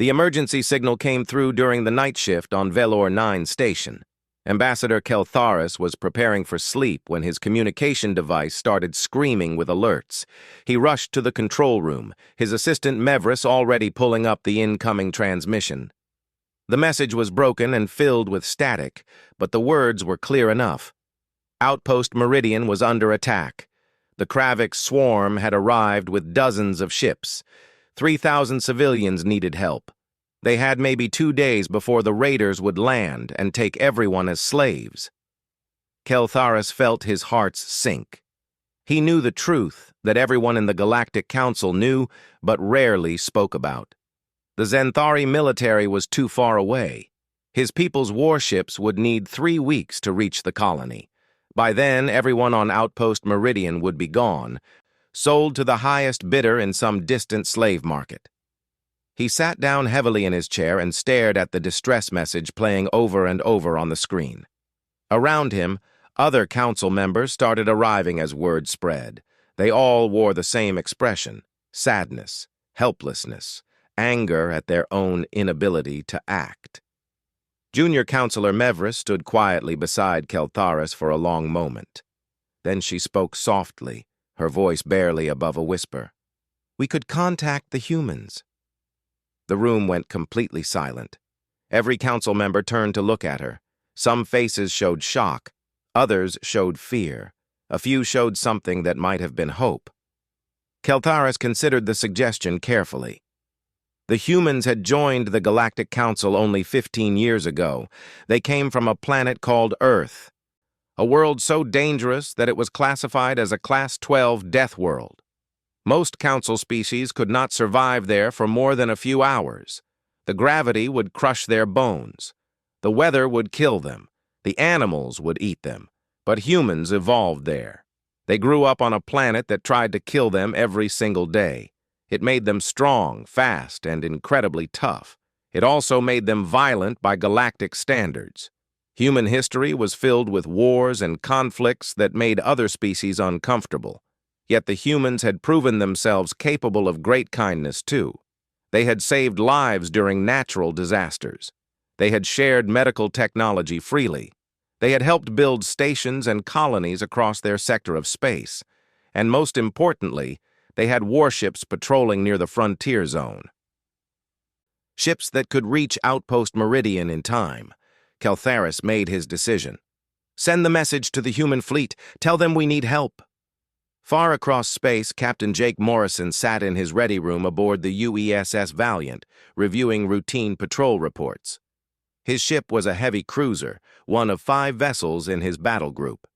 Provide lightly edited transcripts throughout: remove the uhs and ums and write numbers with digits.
The emergency signal came through during the night shift on Velor 9 station. Ambassador Keltharis was preparing for sleep when his communication device started screaming with alerts. He rushed to the control room, his assistant Mevris already pulling up the incoming transmission. The message was broken and filled with static, but the words were clear enough. Outpost Meridian was under attack. The Kravik swarm had arrived with dozens of ships. 3,000 civilians needed help. They had maybe 2 days before the raiders would land and take everyone as slaves. Keltharis felt his heart sink. He knew the truth that everyone in the Galactic Council knew but rarely spoke about. The Zenthari military was too far away. His people's warships would need 3 weeks to reach the colony. By then, everyone on Outpost Meridian would be gone, sold to the highest bidder in some distant slave market. He sat down heavily in his chair and stared at the distress message playing over and over on the screen. Around him, other council members started arriving as word spread. They all wore the same expression: sadness, helplessness, anger at their own inability to act. Junior Counselor Mevris stood quietly beside Keltharis for a long moment. Then she spoke softly, her voice barely above a whisper. "We could contact the humans." The room went completely silent. Every council member turned to look at her. Some faces showed shock, others showed fear. A few showed something that might have been hope. Keltharis considered the suggestion carefully. The humans had joined the Galactic Council only 15 years ago. They came from a planet called Earth, a world so dangerous that it was classified as a Class 12 death world. Most council species could not survive there for more than a few hours. The gravity would crush their bones. The weather would kill them. The animals would eat them. But humans evolved there. They grew up on a planet that tried to kill them every single day. It made them strong, fast, and incredibly tough. It also made them violent by galactic standards. Human history was filled with wars and conflicts that made other species uncomfortable. Yet the humans had proven themselves capable of great kindness too. They had saved lives during natural disasters. They had shared medical technology freely. They had helped build stations and colonies across their sector of space. And most importantly, they had warships patrolling near the frontier zone. Ships that could reach Outpost Meridian in time. Keltharis made his decision. "Send the message to the human fleet. Tell them we need help." Far across space, Captain Jake Morrison sat in his ready room aboard the UESS Valiant, reviewing routine patrol reports. His ship was a heavy cruiser, one of 5 vessels in his battle group.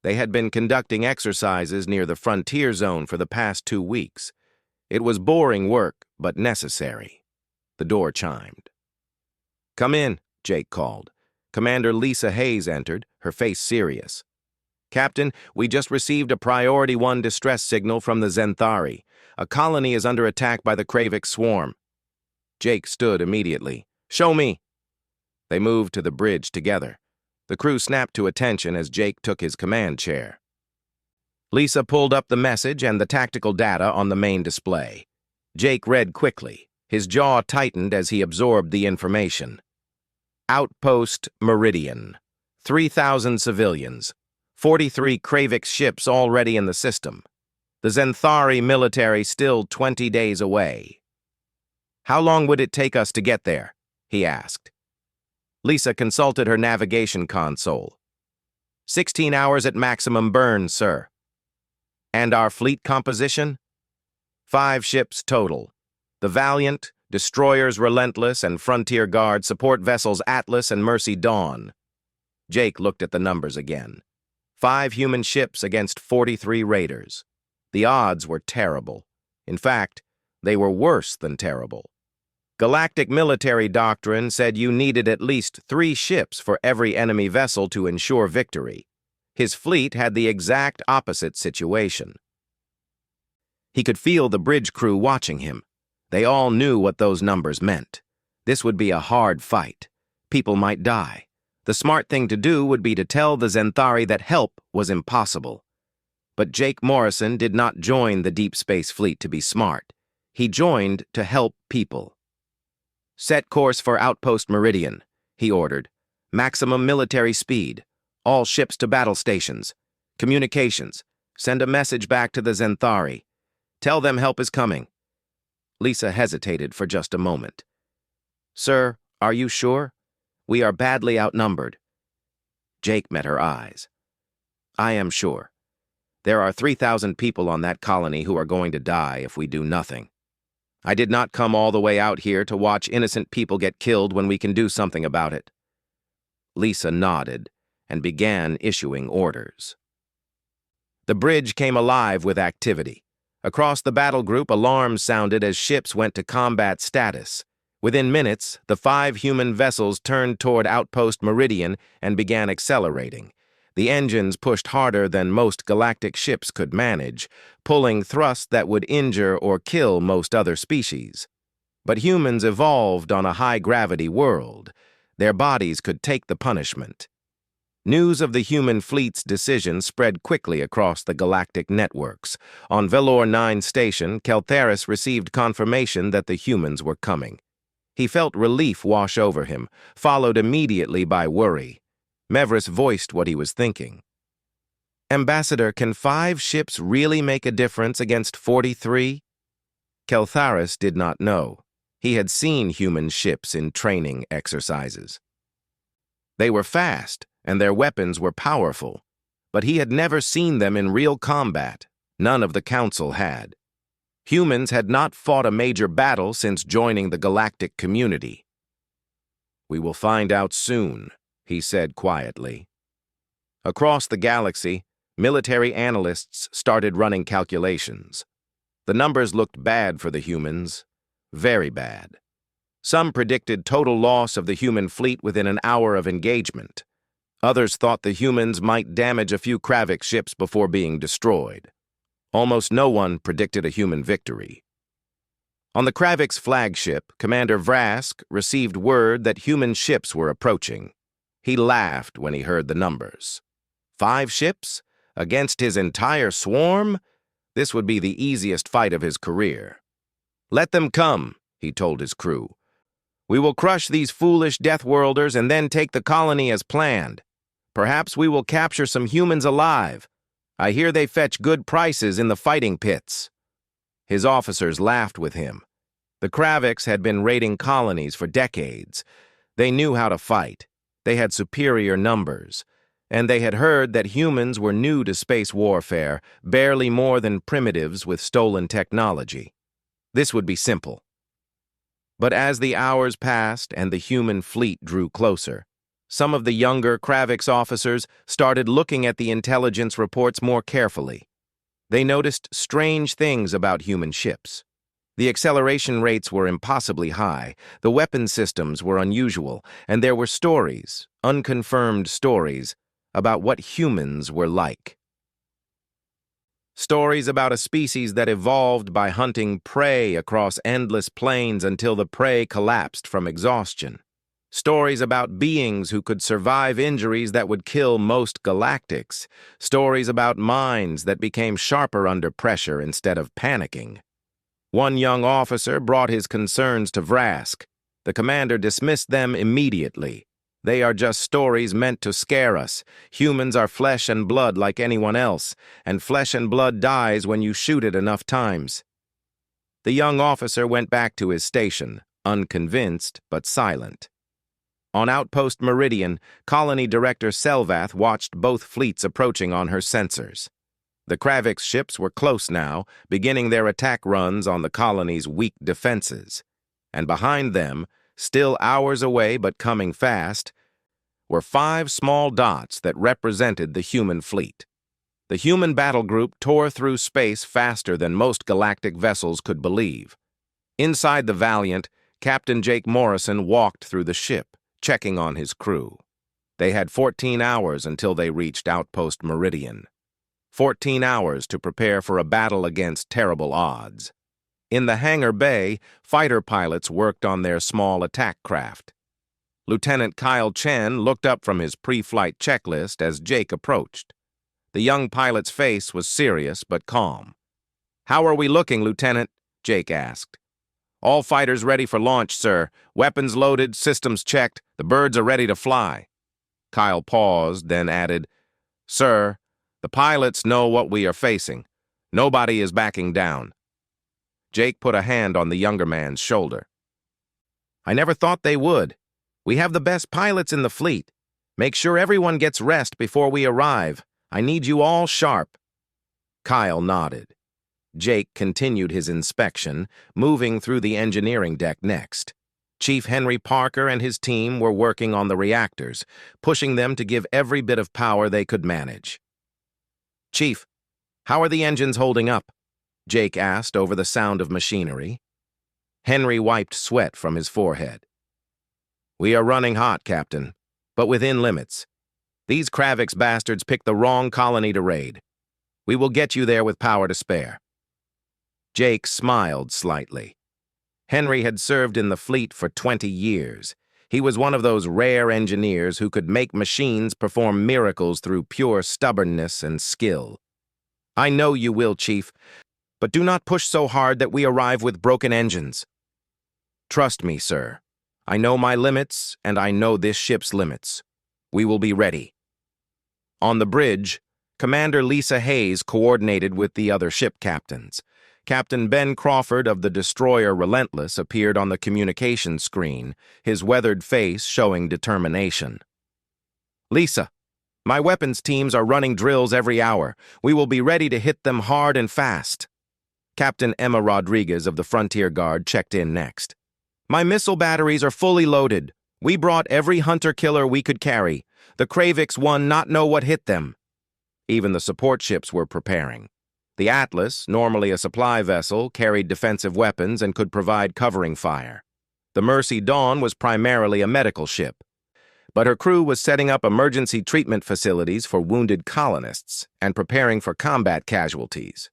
They had been conducting exercises near the frontier zone for the past 2 weeks. It was boring work, but necessary. The door chimed. "Come in," Jake called. Commander Lisa Hayes entered, her face serious. "Captain, we just received a Priority 1 distress signal from the Zenthari. A colony is under attack by the Kravik swarm." Jake stood immediately. "Show me." They moved to the bridge together. The crew snapped to attention as Jake took his command chair. Lisa pulled up the message and the tactical data on the main display. Jake read quickly. His jaw tightened as he absorbed the information. Outpost Meridian. 3,000 civilians. 43 Kravik ships already in the system. The Zenthari military still 20 days away. "How long would it take us to get there?" he asked. Lisa consulted her navigation console. 16 hours at maximum burn, sir." "And our fleet composition?" 5 ships total. The Valiant, destroyers Relentless, and Frontier Guard support vessels Atlas and Mercy Dawn. Jake looked at the numbers again. 5 human ships against 43 raiders. The odds were terrible. In fact, they were worse than terrible. Galactic military doctrine said you needed at least 3 ships for every enemy vessel to ensure victory. His fleet had the exact opposite situation. He could feel the bridge crew watching him. They all knew what those numbers meant. This would be a hard fight. People might die. The smart thing to do would be to tell the Zenthari that help was impossible. But Jake Morrison did not join the Deep Space Fleet to be smart. He joined to help people. Set course for Outpost Meridian, he ordered. Maximum military speed. All ships to battle stations. Communications. Send a message back to the Zenthari. Tell them help is coming. Lisa hesitated for just a moment. Sir, are you sure? We are badly outnumbered. Jake met her eyes. I am sure. There are 3,000 people on that colony who are going to die if we do nothing. I did not come all the way out here to watch innocent people get killed when we can do something about it. Lisa nodded and began issuing orders. The bridge came alive with activity. Across the battle group, alarms sounded as ships went to combat status. Within minutes, the 5 human vessels turned toward Outpost Meridian and began accelerating. The engines pushed harder than most galactic ships could manage, pulling thrusts that would injure or kill most other species. But humans evolved on a high-gravity world. Their bodies could take the punishment. News of the human fleet's decision spread quickly across the galactic networks. On Velor 9 station, Keltharis received confirmation that the humans were coming. He felt relief wash over him, followed immediately by worry. Mevris voiced what he was thinking. Ambassador, can 5 ships really make a difference against 43? Keltharis did not know. He had seen human ships in training exercises. They were fast, and their weapons were powerful, but he had never seen them in real combat. None of the Council had. Humans had not fought a major battle since joining the galactic community. We will find out soon, he said quietly. Across the galaxy, military analysts started running calculations. The numbers looked bad for the humans, very bad. Some predicted total loss of the human fleet within an hour of engagement. Others thought the humans might damage a few Kravik ships before being destroyed. Almost no one predicted a human victory. On the Kravik's flagship, Commander Vrask received word that human ships were approaching. He laughed when he heard the numbers. 5 ships? Against his entire swarm? This would be the easiest fight of his career. Let them come, he told his crew. We will crush these foolish Deathworlders and then take the colony as planned. Perhaps we will capture some humans alive. I hear they fetch good prices in the fighting pits. His officers laughed with him. The Kraviks had been raiding colonies for decades. They knew how to fight. They had superior numbers. And they had heard that humans were new to space warfare, barely more than primitives with stolen technology. This would be simple. But as the hours passed and the human fleet drew closer, some of the younger Kravik's officers started looking at the intelligence reports more carefully. They noticed strange things about human ships. The acceleration rates were impossibly high, the weapon systems were unusual, and there were stories, unconfirmed stories, about what humans were like. Stories about a species that evolved by hunting prey across endless plains until the prey collapsed from exhaustion. Stories about beings who could survive injuries that would kill most galactics. Stories about minds that became sharper under pressure instead of panicking. One young officer brought his concerns to Vrask. The commander dismissed them immediately. They are just stories meant to scare us. Humans are flesh and blood like anyone else, and flesh and blood dies when you shoot it enough times. The young officer went back to his station, unconvinced but silent. On Outpost Meridian, Colony Director Selvath watched both fleets approaching on her sensors. The Kravik's ships were close now, beginning their attack runs on the colony's weak defenses. And behind them, still hours away but coming fast, were 5 small dots that represented the human fleet. The human battle group tore through space faster than most galactic vessels could believe. Inside the Valiant, Captain Jake Morrison walked through the ship, checking on his crew. They had 14 hours until they reached Outpost Meridian. 14 hours to prepare for a battle against terrible odds. In the hangar bay, fighter pilots worked on their small attack craft. Lieutenant Kyle Chen looked up from his pre-flight checklist as Jake approached. The young pilot's face was serious but calm. "How are we looking, Lieutenant?" Jake asked. All fighters ready for launch, sir. Weapons loaded, systems checked. The birds are ready to fly. Kyle paused, then added, Sir, the pilots know what we are facing. Nobody is backing down. Jake put a hand on the younger man's shoulder. I never thought they would. We have the best pilots in the fleet. Make sure everyone gets rest before we arrive. I need you all sharp. Kyle nodded. Jake continued his inspection, moving through the engineering deck next. Chief Henry Parker and his team were working on the reactors, pushing them to give every bit of power they could manage. Chief, how are the engines holding up? Jake asked over the sound of machinery. Henry wiped sweat from his forehead. We are running hot, Captain, but within limits. These Kravix bastards picked the wrong colony to raid. We will get you there with power to spare. Jake smiled slightly. Henry had served in the fleet for 20 years. He was one of those rare engineers who could make machines perform miracles through pure stubbornness and skill. I know you will, Chief, but do not push so hard that we arrive with broken engines. Trust me, sir. I know my limits, and I know this ship's limits. We will be ready. On the bridge, Commander Lisa Hayes coordinated with the other ship captains. Captain Ben Crawford of the destroyer Relentless appeared on the communication screen, his weathered face showing determination. Lisa, my weapons teams are running drills every hour. We will be ready to hit them hard and fast. Captain Emma Rodriguez of the Frontier Guard checked in next. My missile batteries are fully loaded. We brought every hunter-killer we could carry. The Kravix won not know what hit them. Even the support ships were preparing. The Atlas, normally a supply vessel, carried defensive weapons and could provide covering fire. The Mercy Dawn was primarily a medical ship, but her crew was setting up emergency treatment facilities for wounded colonists and preparing for combat casualties.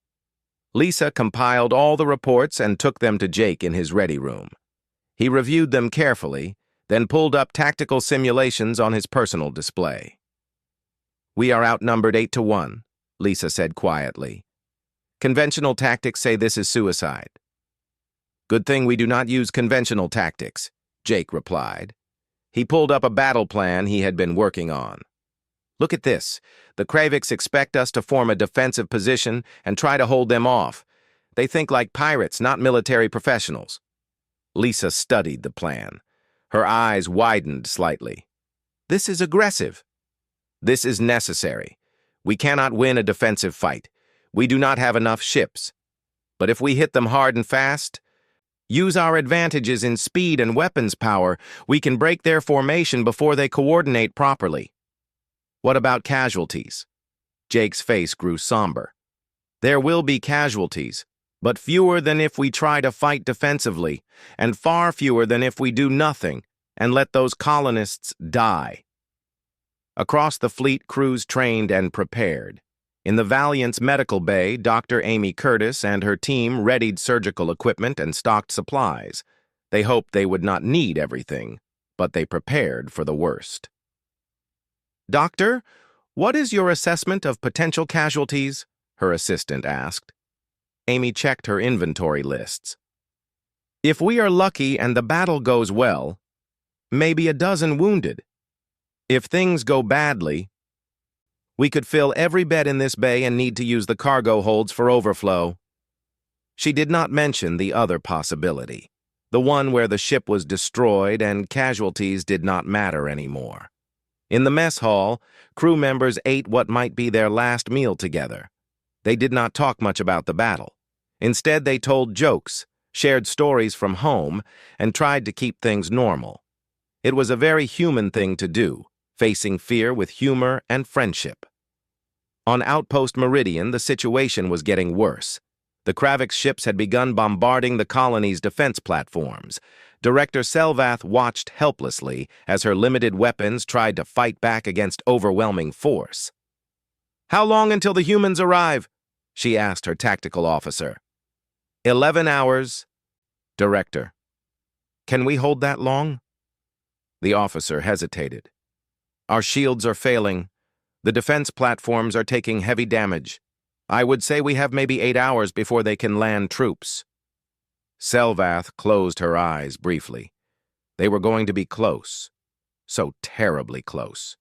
Lisa compiled all the reports and took them to Jake in his ready room. He reviewed them carefully, then pulled up tactical simulations on his personal display. We are outnumbered 8-1, Lisa said quietly. Conventional tactics say this is suicide. Good thing we do not use conventional tactics, Jake replied. He pulled up a battle plan he had been working on. Look at this. The Kravix expect us to form a defensive position and try to hold them off. They think like pirates, not military professionals. Lisa studied the plan. Her eyes widened slightly. This is aggressive. This is necessary. We cannot win a defensive fight. We do not have enough ships. But if we hit them hard and fast, use our advantages in speed and weapons power, we can break their formation before they coordinate properly. What about casualties? Jake's face grew somber. There will be casualties, but fewer than if we try to fight defensively, and far fewer than if we do nothing and let those colonists die. Across the fleet, crews trained and prepared. In the Valiant's medical bay, Dr. Amy Curtis and her team readied surgical equipment and stocked supplies. They hoped they would not need everything, but they prepared for the worst. Doctor, what is your assessment of potential casualties? Her assistant asked. Amy checked her inventory lists. If we are lucky and the battle goes well, maybe 12 wounded. If things go badly, we could fill every bed in this bay and need to use the cargo holds for overflow. She did not mention the other possibility, the one where the ship was destroyed and casualties did not matter anymore. In the mess hall, crew members ate what might be their last meal together. They did not talk much about the battle. Instead, they told jokes, shared stories from home, and tried to keep things normal. It was a very human thing to do, facing fear with humor and friendship. On Outpost Meridian, the situation was getting worse. The Kravix ships had begun bombarding the colony's defense platforms. Director Selvath watched helplessly as her limited weapons tried to fight back against overwhelming force. How long until the humans arrive? She asked her tactical officer. 11 hours. Director. Can we hold that long? The officer hesitated. Our shields are failing. The defense platforms are taking heavy damage. I would say we have maybe 8 hours before they can land troops. Selvath closed her eyes briefly. They were going to be close. So terribly close.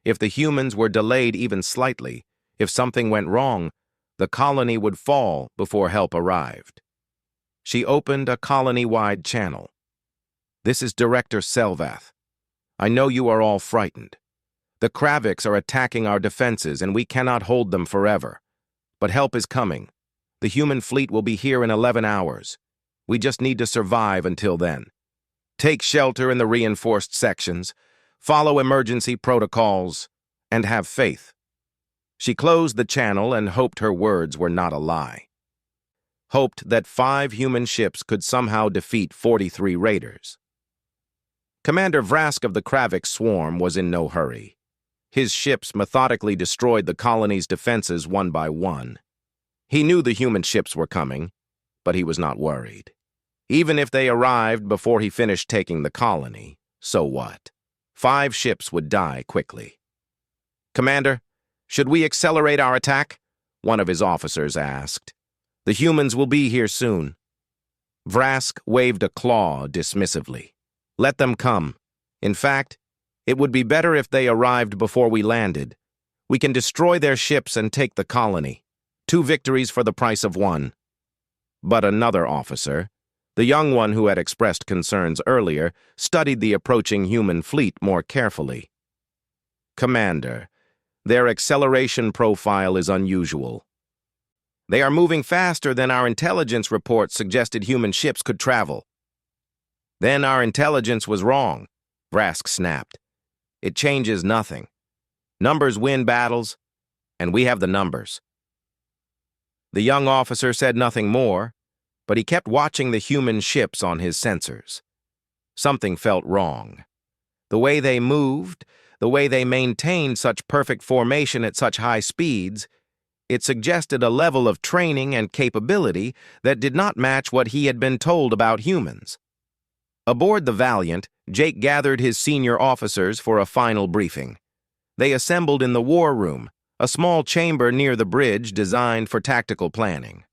If the humans were delayed even slightly, if something went wrong, the colony would fall before help arrived. She opened a colony-wide channel. "This is Director Selvath. I know you are all frightened. The Kravix are attacking our defenses and we cannot hold them forever. But help is coming. The human fleet will be here in 11 hours. We just need to survive until then. Take shelter in the reinforced sections, follow emergency protocols, and have faith." She closed the channel and hoped her words were not a lie. Hoped that 5 human ships could somehow defeat 43 raiders. Commander Vrask of the Kravix swarm was in no hurry. His ships methodically destroyed the colony's defenses one by one. He knew the human ships were coming, but he was not worried. Even if they arrived before he finished taking the colony, so what? 5 ships would die quickly. "Commander, should we accelerate our attack?" one of his officers asked. "The humans will be here soon." Vrask waved a claw dismissively. "Let them come. In fact, it would be better if they arrived before we landed. We can destroy their ships and take the colony. 2 victories for the price of 1. But another officer, the young one who had expressed concerns earlier, studied the approaching human fleet more carefully. "Commander, their acceleration profile is unusual. They are moving faster than our intelligence reports suggested human ships could travel." "Then our intelligence was wrong," Vrask snapped. "It changes nothing. Numbers win battles, and we have the numbers." The young officer said nothing more, but he kept watching the human ships on his sensors. Something felt wrong. The way they moved, the way they maintained such perfect formation at such high speeds, it suggested a level of training and capability that did not match what he had been told about humans. Aboard the Valiant, Jake gathered his senior officers for a final briefing. They assembled in the war room, a small chamber near the bridge designed for tactical planning.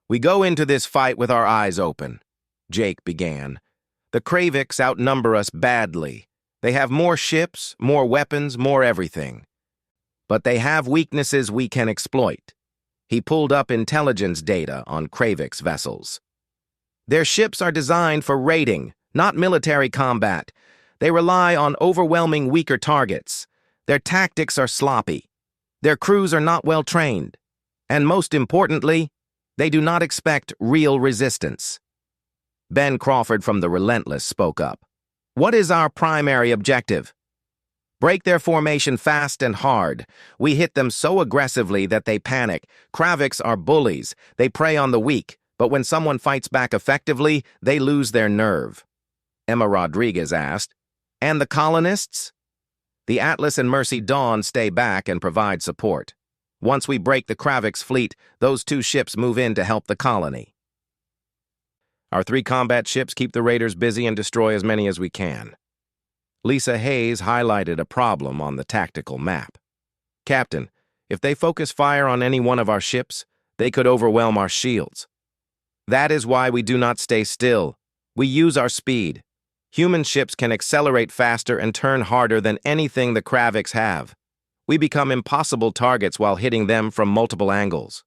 "We go into this fight with our eyes open," Jake began. "The Kravix outnumber us badly. They have more ships, more weapons, more everything. But they have weaknesses we can exploit." He pulled up intelligence data on Kravix vessels. "Their ships are designed for raiding, not military combat. They rely on overwhelming weaker targets. Their tactics are sloppy. Their crews are not well trained. And most importantly, they do not expect real resistance." Ben Crawford from The Relentless spoke up. "What is our primary objective?" "Break their formation fast and hard. We hit them so aggressively that they panic. Kravix are bullies. They prey on the weak, but when someone fights back effectively, they lose their nerve." Emma Rodriguez asked, "And the colonists?" "The Atlas and Mercy Dawn stay back and provide support. Once we break the Kravix fleet, those 2 ships move in to help the colony. Our 3 combat ships keep the raiders busy and destroy as many as we can." Lisa Hayes highlighted a problem on the tactical map. "Captain, if they focus fire on any one of our ships, they could overwhelm our shields. That is why we do not stay still. We use our speed. Human ships can accelerate faster and turn harder than anything the Kravix have. We become impossible targets while hitting them from multiple angles."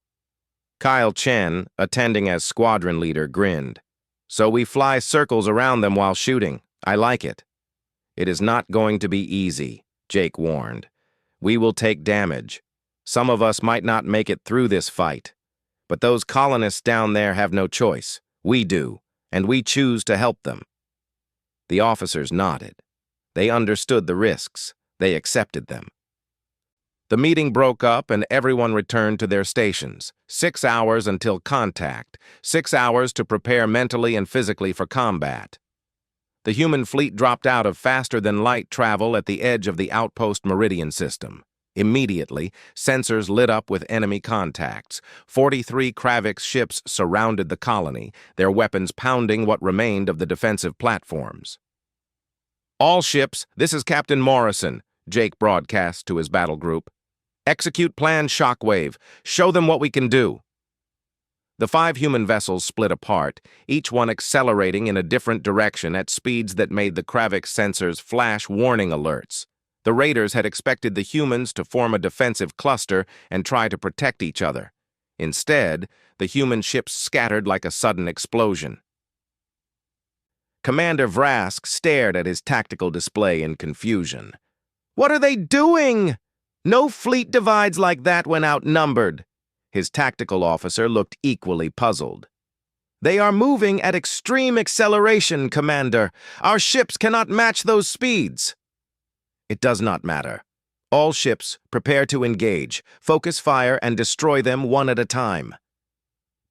Kyle Chen, attending as squadron leader, grinned. "So we fly circles around them while shooting. I like it." "It is not going to be easy," Jake warned. "We will take damage. Some of us might not make it through this fight. But those colonists down there have no choice. We do, and we choose to help them." The officers nodded. They understood the risks. They accepted them. The meeting broke up and everyone returned to their stations. 6 hours until contact. 6 hours to prepare mentally and physically for combat. The human fleet dropped out of faster-than-light travel at the edge of the outpost meridian system. Immediately, sensors lit up with enemy contacts. 43 Kravix ships surrounded the colony, their weapons pounding what remained of the defensive platforms. "All ships, this is Captain Morrison," Jake broadcast to his battle group. "Execute Plan Shockwave. Show them what we can do." The 5 human vessels split apart, each one accelerating in a different direction at speeds that made the Kravik sensors flash warning alerts. The raiders had expected the humans to form a defensive cluster and try to protect each other. Instead, the human ships scattered like a sudden explosion. Commander Vrask stared at his tactical display in confusion. "What are they doing? No fleet divides like that when outnumbered." His tactical officer looked equally puzzled. "They are moving at extreme acceleration, Commander. Our ships cannot match those speeds." "It does not matter. All ships, prepare to engage, focus fire, and destroy them one at a time."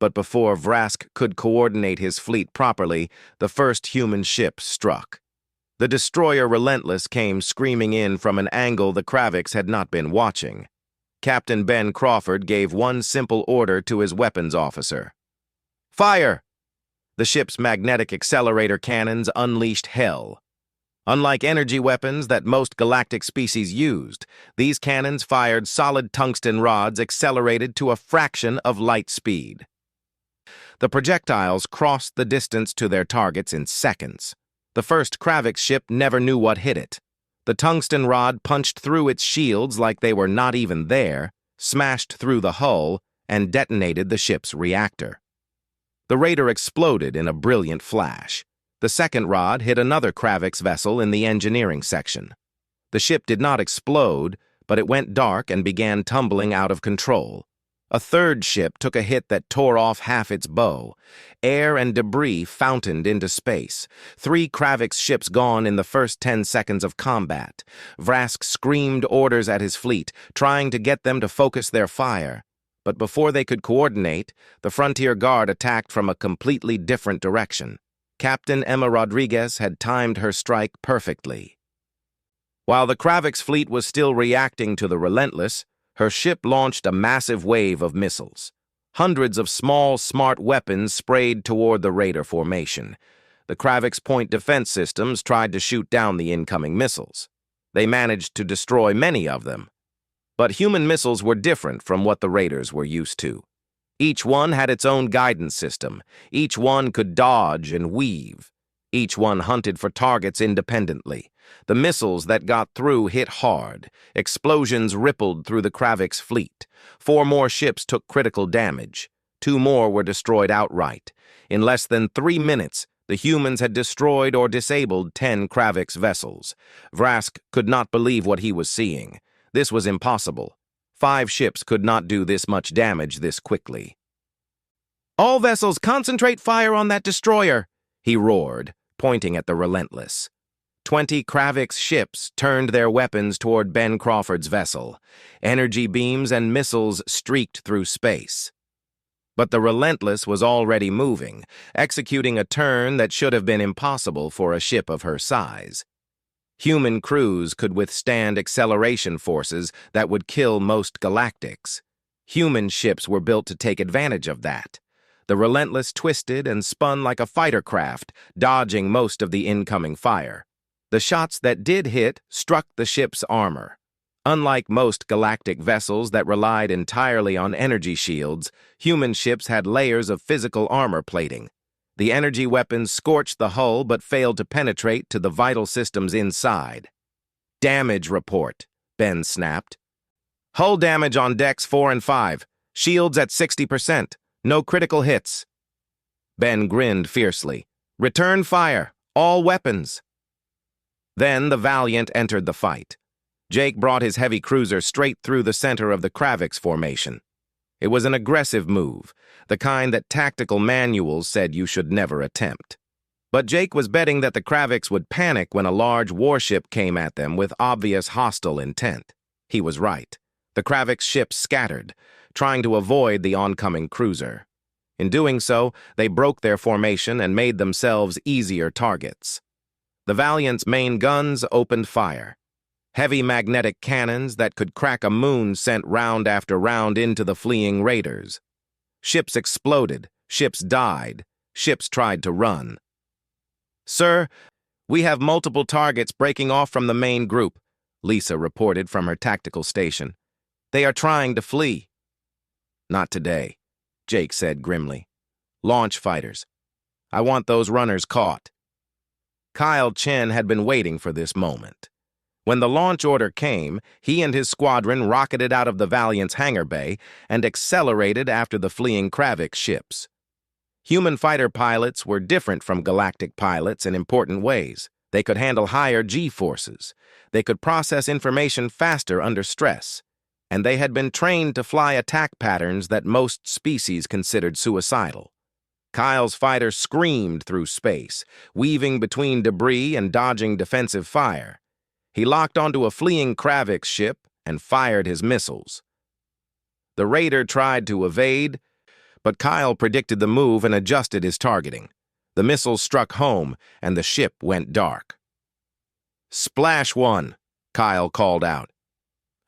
But before Vrask could coordinate his fleet properly, the first human ship struck. The destroyer Relentless came screaming in from an angle the Kraviks had not been watching. Captain Ben Crawford gave one simple order to his weapons officer. "Fire!" The ship's magnetic accelerator cannons unleashed hell. Unlike energy weapons that most galactic species used, these cannons fired solid tungsten rods accelerated to a fraction of light speed. The projectiles crossed the distance to their targets in seconds. The first Kravik ship never knew what hit it. The tungsten rod punched through its shields like they were not even there, smashed through the hull, and detonated the ship's reactor. The raider exploded in a brilliant flash. The second rod hit another Kravik's vessel in the engineering section. The ship did not explode, but it went dark and began tumbling out of control. A third ship took a hit that tore off half its bow. Air and debris fountained into space. 3 Kravik's ships gone in the first 10 seconds of combat. Vrask screamed orders at his fleet, trying to get them to focus their fire. But before they could coordinate, the Frontier Guard attacked from a completely different direction. Captain Emma Rodriguez had timed her strike perfectly. While the Kravik's fleet was still reacting to the Relentless, her ship launched a massive wave of missiles. Hundreds of small, smart weapons sprayed toward the raider formation. The Kravik's point defense systems tried to shoot down the incoming missiles. They managed to destroy many of them. But human missiles were different from what the raiders were used to. Each one had its own guidance system. Each one could dodge and weave. Each one hunted for targets independently. The missiles that got through hit hard. Explosions rippled through the Kravik's fleet. 4 more ships took critical damage. 2 more were destroyed outright. In less than 3 minutes, the humans had destroyed or disabled 10 Kravik's vessels. Vrask could not believe what he was seeing. This was impossible. 5 ships could not do this much damage this quickly. "All vessels, concentrate fire on that destroyer," he roared, pointing at the Relentless. 20 Kravik's ships turned their weapons toward Ben Crawford's vessel. Energy beams and missiles streaked through space. But the Relentless was already moving, executing a turn that should have been impossible for a ship of her size. Human crews could withstand acceleration forces that would kill most galactics. Human ships were built to take advantage of that. The Relentless twisted and spun like a fighter craft, dodging most of the incoming fire. The shots that did hit struck the ship's armor. Unlike most galactic vessels that relied entirely on energy shields, human ships had layers of physical armor plating. The energy weapons scorched the hull but failed to penetrate to the vital systems inside. "Damage report," Ben snapped. "Hull damage on decks 4 and 5. Shields at 60%. No critical hits." Ben grinned fiercely. "Return fire. All weapons." Then the Valiant entered the fight. Jake brought his heavy cruiser straight through the center of the Kravik's formation. It was an aggressive move, the kind that tactical manuals said you should never attempt. But Jake was betting that the Kraviks would panic when a large warship came at them with obvious hostile intent. He was right. The Kravik's ships scattered, trying to avoid the oncoming cruiser. In doing so, they broke their formation and made themselves easier targets. The Valiant's main guns opened fire. Heavy magnetic cannons that could crack a moon sent round after round into the fleeing raiders. Ships exploded, ships died, ships tried to run. "Sir, we have multiple targets breaking off from the main group," Lisa reported from her tactical station. "They are trying to flee." "Not today. Jake said grimly. "Launch fighters. I want those runners caught." Kyle Chen had been waiting for this moment. When the launch order came, he and his squadron rocketed out of the Valiant's hangar bay and accelerated after the fleeing Kravik ships. Human fighter pilots were different from galactic pilots in important ways. They could handle higher G-forces. They could process information faster under stress. And they had been trained to fly attack patterns that most species considered suicidal. Kyle's fighter screamed through space, weaving between debris and dodging defensive fire. He locked onto a fleeing Kravik ship and fired his missiles. The raider tried to evade, but Kyle predicted the move and adjusted his targeting. The missiles struck home, and the ship went dark. "Splash one," Kyle called out.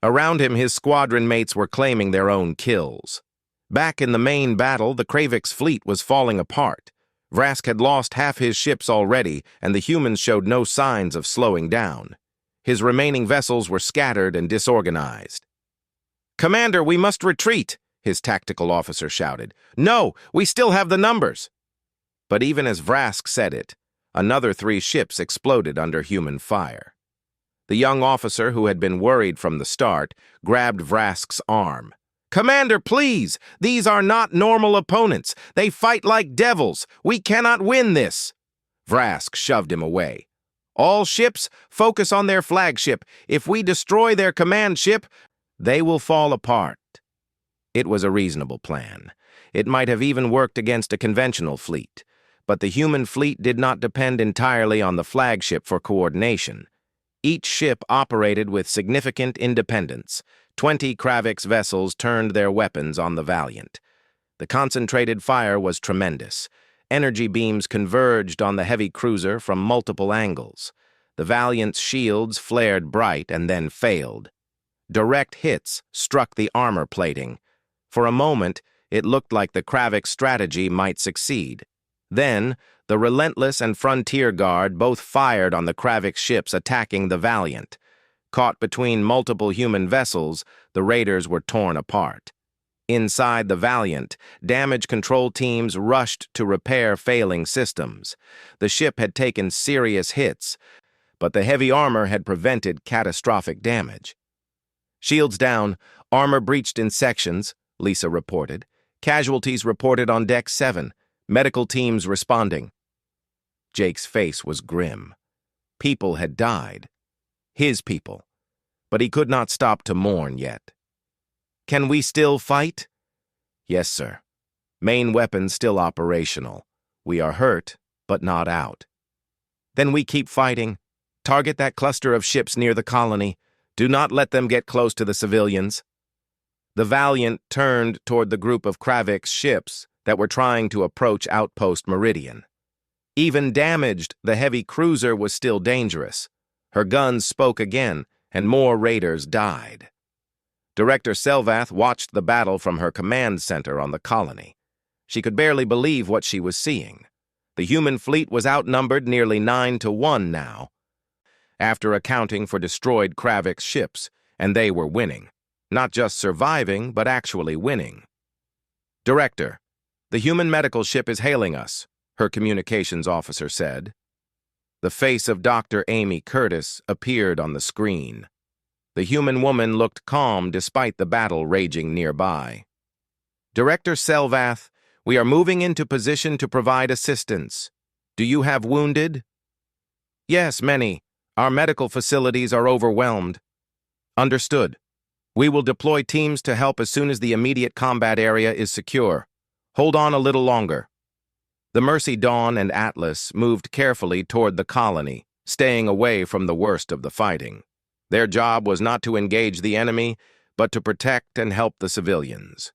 Around him, his squadron mates were claiming their own kills. Back in the main battle, the Kravik's fleet was falling apart. Vrask had lost half his ships already, and the humans showed no signs of slowing down. His remaining vessels were scattered and disorganized. "Commander, we must retreat," his tactical officer shouted. "No, we still have the numbers." But even as Vrask said it, another 3 ships exploded under human fire. The young officer, who had been worried from the start, grabbed Vrask's arm. "Commander, please! These are not normal opponents. They fight like devils. We cannot win this." Vrask shoved him away. "All ships, focus on their flagship. If we destroy their command ship, they will fall apart." It was a reasonable plan. It might have even worked against a conventional fleet. But the human fleet did not depend entirely on the flagship for coordination. Each ship operated with significant independence. 20 Kravik's vessels turned their weapons on the Valiant. The concentrated fire was tremendous. Energy beams converged on the heavy cruiser from multiple angles. The Valiant's shields flared bright and then failed. Direct hits struck the armor plating. For a moment, it looked like the Kravik strategy might succeed. Then, the Relentless and Frontier Guard both fired on the Kravik ships attacking the Valiant. Caught between multiple human vessels, the raiders were torn apart. Inside the Valiant, damage control teams rushed to repair failing systems. The ship had taken serious hits, but the heavy armor had prevented catastrophic damage. "Shields down, armor breached in sections," Lisa reported. "Casualties reported on Deck 7. Medical teams responding." Jake's face was grim. People had died. His people. But he could not stop to mourn yet. "Can we still fight?" "Yes, sir. Main weapons still operational. We are hurt, but not out." "Then we keep fighting. Target that cluster of ships near the colony. Do not let them get close to the civilians." The Valiant turned toward the group of Kravik's ships that were trying to approach Outpost Meridian. Even damaged, the heavy cruiser was still dangerous. Her guns spoke again, and more raiders died. Director Selvath watched the battle from her command center on the colony. She could barely believe what she was seeing. The human fleet was outnumbered nearly 9-1 now, after accounting for destroyed Kravik's ships, and they were winning. Not just surviving, but actually winning. "Director, the human medical ship is hailing us," her communications officer said. The face of Dr. Amy Curtis appeared on the screen. The human woman looked calm despite the battle raging nearby. "Director Selvath, we are moving into position to provide assistance. Do you have wounded?" "Yes, many. Our medical facilities are overwhelmed." "Understood. We will deploy teams to help as soon as the immediate combat area is secure. Hold on a little longer." The Mercy Dawn and Atlas moved carefully toward the colony, staying away from the worst of the fighting. Their job was not to engage the enemy, but to protect and help the civilians.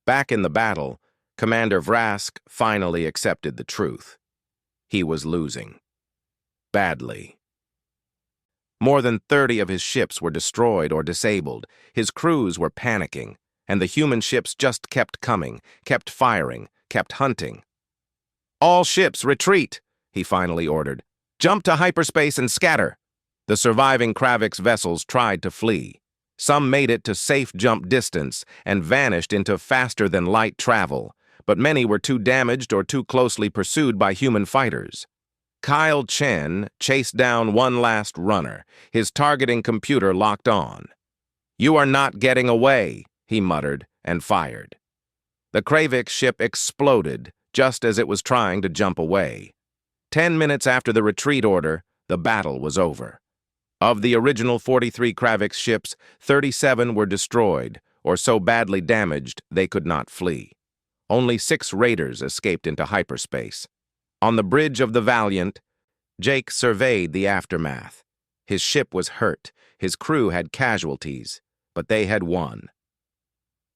Back in the battle, Commander Vrask finally accepted the truth. He was losing. Badly. More than 30 of his ships were destroyed or disabled. His crews were panicking, and the human ships just kept coming, kept firing, kept hunting. "All ships, retreat," he finally ordered. "Jump to hyperspace and scatter." The surviving Kravik's vessels tried to flee. Some made it to safe jump distance and vanished into faster-than-light travel, but many were too damaged or too closely pursued by human fighters. Kyle Chen chased down one last runner, his targeting computer locked on. "You are not getting away," he muttered, and fired. The Kravik ship exploded just as it was trying to jump away. 10 minutes after the retreat order, the battle was over. Of the original 43 Kravik ships, 37 were destroyed, or so badly damaged they could not flee. Only 6 raiders escaped into hyperspace. On the bridge of the Valiant, Jake surveyed the aftermath. His ship was hurt, his crew had casualties, but they had won.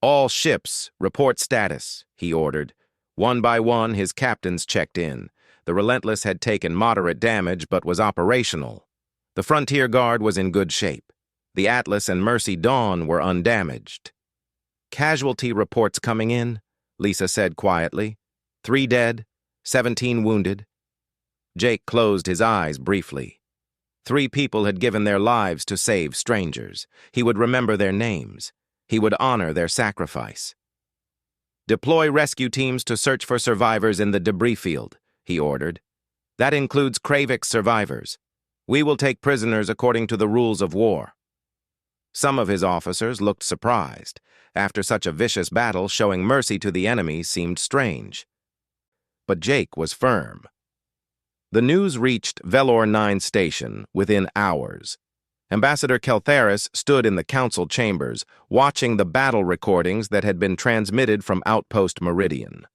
"All ships, report status," he ordered. One by one, his captains checked in. The Relentless had taken moderate damage but was operational. The Frontier Guard was in good shape. The Atlas and Mercy Dawn were undamaged. "Casualty reports coming in," Lisa said quietly. 3 dead, 17 wounded. Jake closed his eyes briefly. 3 people had given their lives to save strangers. He would remember their names. He would honor their sacrifice. "Deploy rescue teams to search for survivors in the debris field," he ordered. "That includes Kravik's survivors. We will take prisoners according to the rules of war." Some of his officers looked surprised. After such a vicious battle, showing mercy to the enemy seemed strange. But Jake was firm. The news reached Velor 9 station within hours. Ambassador Keltharis stood in the council chambers, watching the battle recordings that had been transmitted from Outpost Meridian.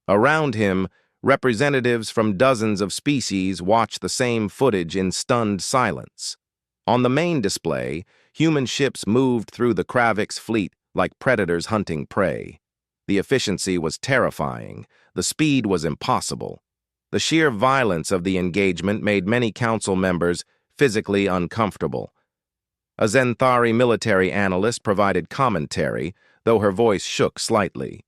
Around him, representatives from dozens of species watched the same footage in stunned silence. On the main display, human ships moved through the Kravik's fleet like predators hunting prey. The efficiency was terrifying. The speed was impossible. The sheer violence of the engagement made many council members physically uncomfortable. A Zenthari military analyst provided commentary, though her voice shook slightly.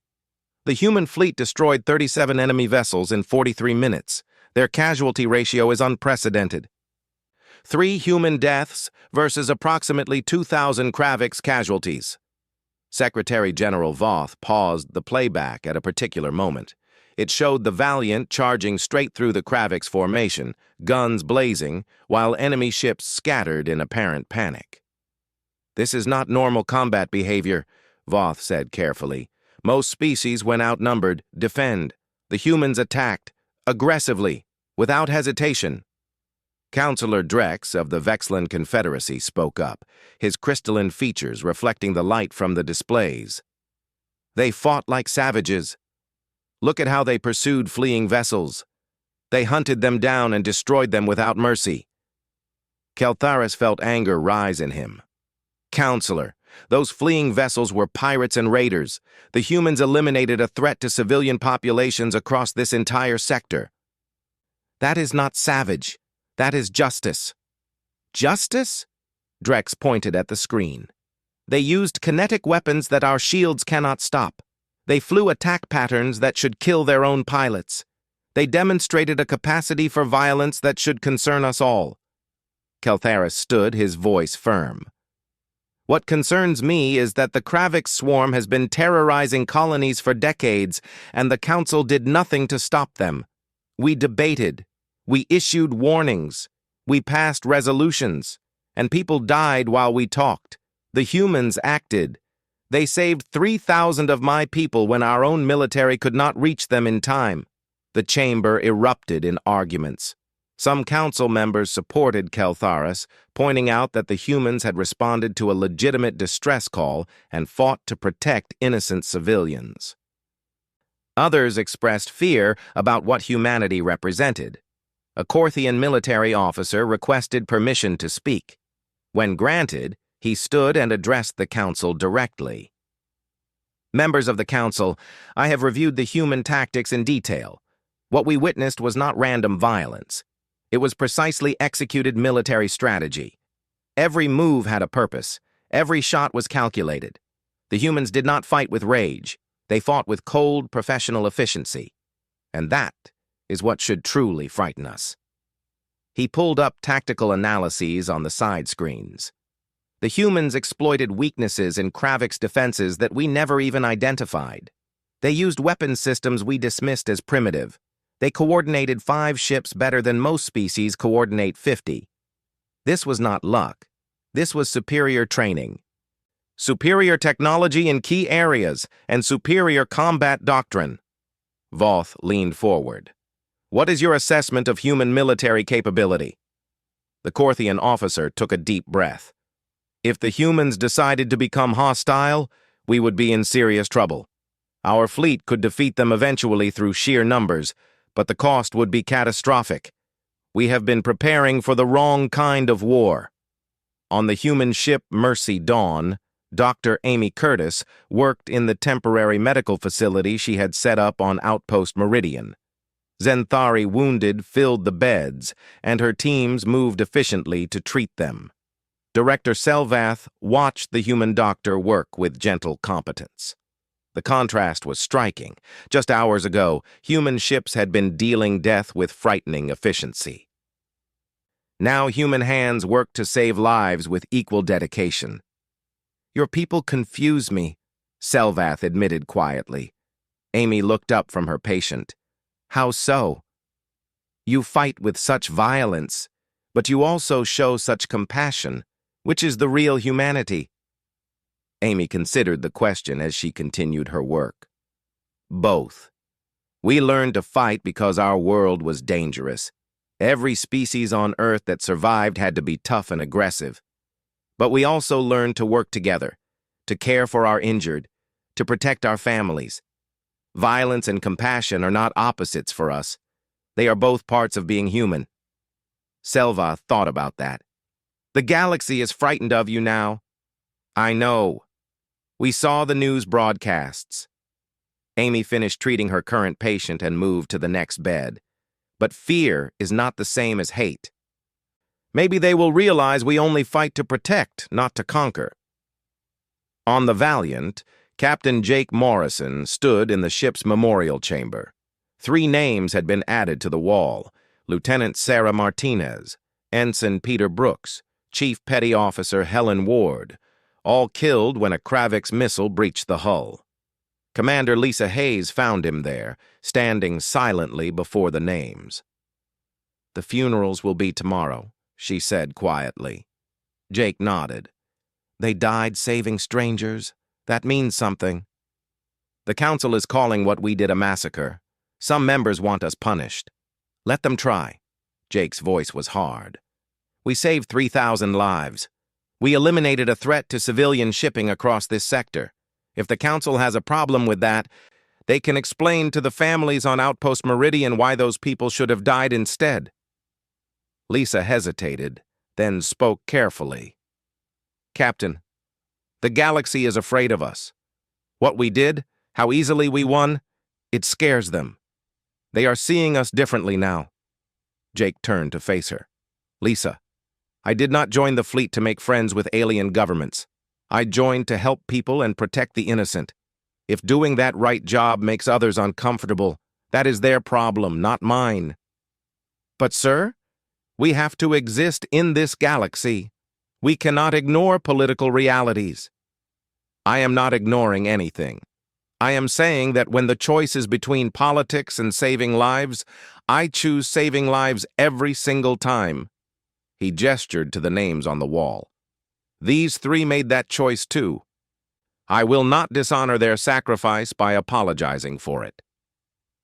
"The human fleet destroyed 37 enemy vessels in 43 minutes. Their casualty ratio is unprecedented. 3 human deaths versus approximately 2,000 Kravik's casualties." Secretary General Voth paused the playback at a particular moment. It showed the Valiant charging straight through the Kravik's formation, guns blazing, while enemy ships scattered in apparent panic. "This is not normal combat behavior," Voth said carefully. "Most species, when outnumbered, defend. The humans attacked, aggressively, without hesitation." Councillor Drex of the Vexlan Confederacy spoke up, his crystalline features reflecting the light from the displays. "They fought like savages. Look at how they pursued fleeing vessels. They hunted them down and destroyed them without mercy." Keltharis felt anger rise in him. "Counselor, those fleeing vessels were pirates and raiders. The humans eliminated a threat to civilian populations across this entire sector." "That is not savage. That is justice." "Justice?" Drex pointed at the screen. "They used kinetic weapons that our shields cannot stop. They flew attack patterns that should kill their own pilots. They demonstrated a capacity for violence that should concern us all." Keltharis stood, his voice firm. "What concerns me is that the Kravik swarm has been terrorizing colonies for decades, and the Council did nothing to stop them. We debated. We issued warnings. We passed resolutions. And people died while we talked. The humans acted. They saved 3,000 of my people when our own military could not reach them in time." The chamber erupted in arguments. Some council members supported Keltharis, pointing out that the humans had responded to a legitimate distress call and fought to protect innocent civilians. Others expressed fear about what humanity represented. A Korthian military officer requested permission to speak. When granted, he stood and addressed the council directly. "Members of the council, I have reviewed the human tactics in detail. What we witnessed was not random violence. It was precisely executed military strategy. Every move had a purpose. Every shot was calculated. The humans did not fight with rage. They fought with cold, professional efficiency. And that is what should truly frighten us." He pulled up tactical analyses on the side screens. The humans exploited weaknesses in Kravik's defenses that we never even identified. They used weapons systems we dismissed as primitive. They coordinated 5 ships better than most species coordinate 50. This was not luck. This was superior training. Superior technology in key areas and superior combat doctrine. Voth leaned forward. What is your assessment of human military capability? The Korthian officer took a deep breath. If the humans decided to become hostile, we would be in serious trouble. Our fleet could defeat them eventually through sheer numbers, but the cost would be catastrophic. We have been preparing for the wrong kind of war. On the human ship Mercy Dawn, Dr. Amy Curtis worked in the temporary medical facility she had set up on Outpost Meridian. Zenthari wounded filled the beds, and her teams moved efficiently to treat them. Director Selvath watched the human doctor work with gentle competence. The contrast was striking. Just hours ago, human ships had been dealing death with frightening efficiency. Now human hands worked to save lives with equal dedication. Your people confuse me, Selvath admitted quietly. Amy looked up from her patient. How so? You fight with such violence, but you also show such compassion. Which is the real humanity? Amy considered the question as she continued her work. Both. We learned to fight because our world was dangerous. Every species on Earth that survived had to be tough and aggressive. But we also learned to work together, to care for our injured, to protect our families. Violence and compassion are not opposites for us. They are both parts of being human. Selva thought about that. The galaxy is frightened of you now. I know. We saw the news broadcasts. Amy finished treating her current patient and moved to the next bed. But fear is not the same as hate. Maybe they will realize we only fight to protect, not to conquer. On the Valiant, Captain Jake Morrison stood in the ship's memorial chamber. 3 names had been added to the wall: Lieutenant Sarah Martinez, Ensign Peter Brooks, Chief Petty Officer Helen Ward, all killed when a Kravik's missile breached the hull. Commander Lisa Hayes found him there, standing silently before the names. The funerals will be tomorrow, she said quietly. Jake nodded. They died saving strangers. That means something. The council is calling what we did a massacre. Some members want us punished. Let them try. Jake's voice was hard. We saved 3,000 lives. We eliminated a threat to civilian shipping across this sector. If the council has a problem with that, they can explain to the families on Outpost Meridian why those people should have died instead. Lisa hesitated, then spoke carefully. Captain, the galaxy is afraid of us. What we did, how easily we won, it scares them. They are seeing us differently now. Jake turned to face her. Lisa, I did not join the fleet to make friends with alien governments. I joined to help people and protect the innocent. If doing that right job makes others uncomfortable, that is their problem, not mine. But, sir, we have to exist in this galaxy. We cannot ignore political realities. I am not ignoring anything. I am saying that when the choice is between politics and saving lives, I choose saving lives every single time. He gestured to the names on the wall. These 3 made that choice too. I will not dishonor their sacrifice by apologizing for it.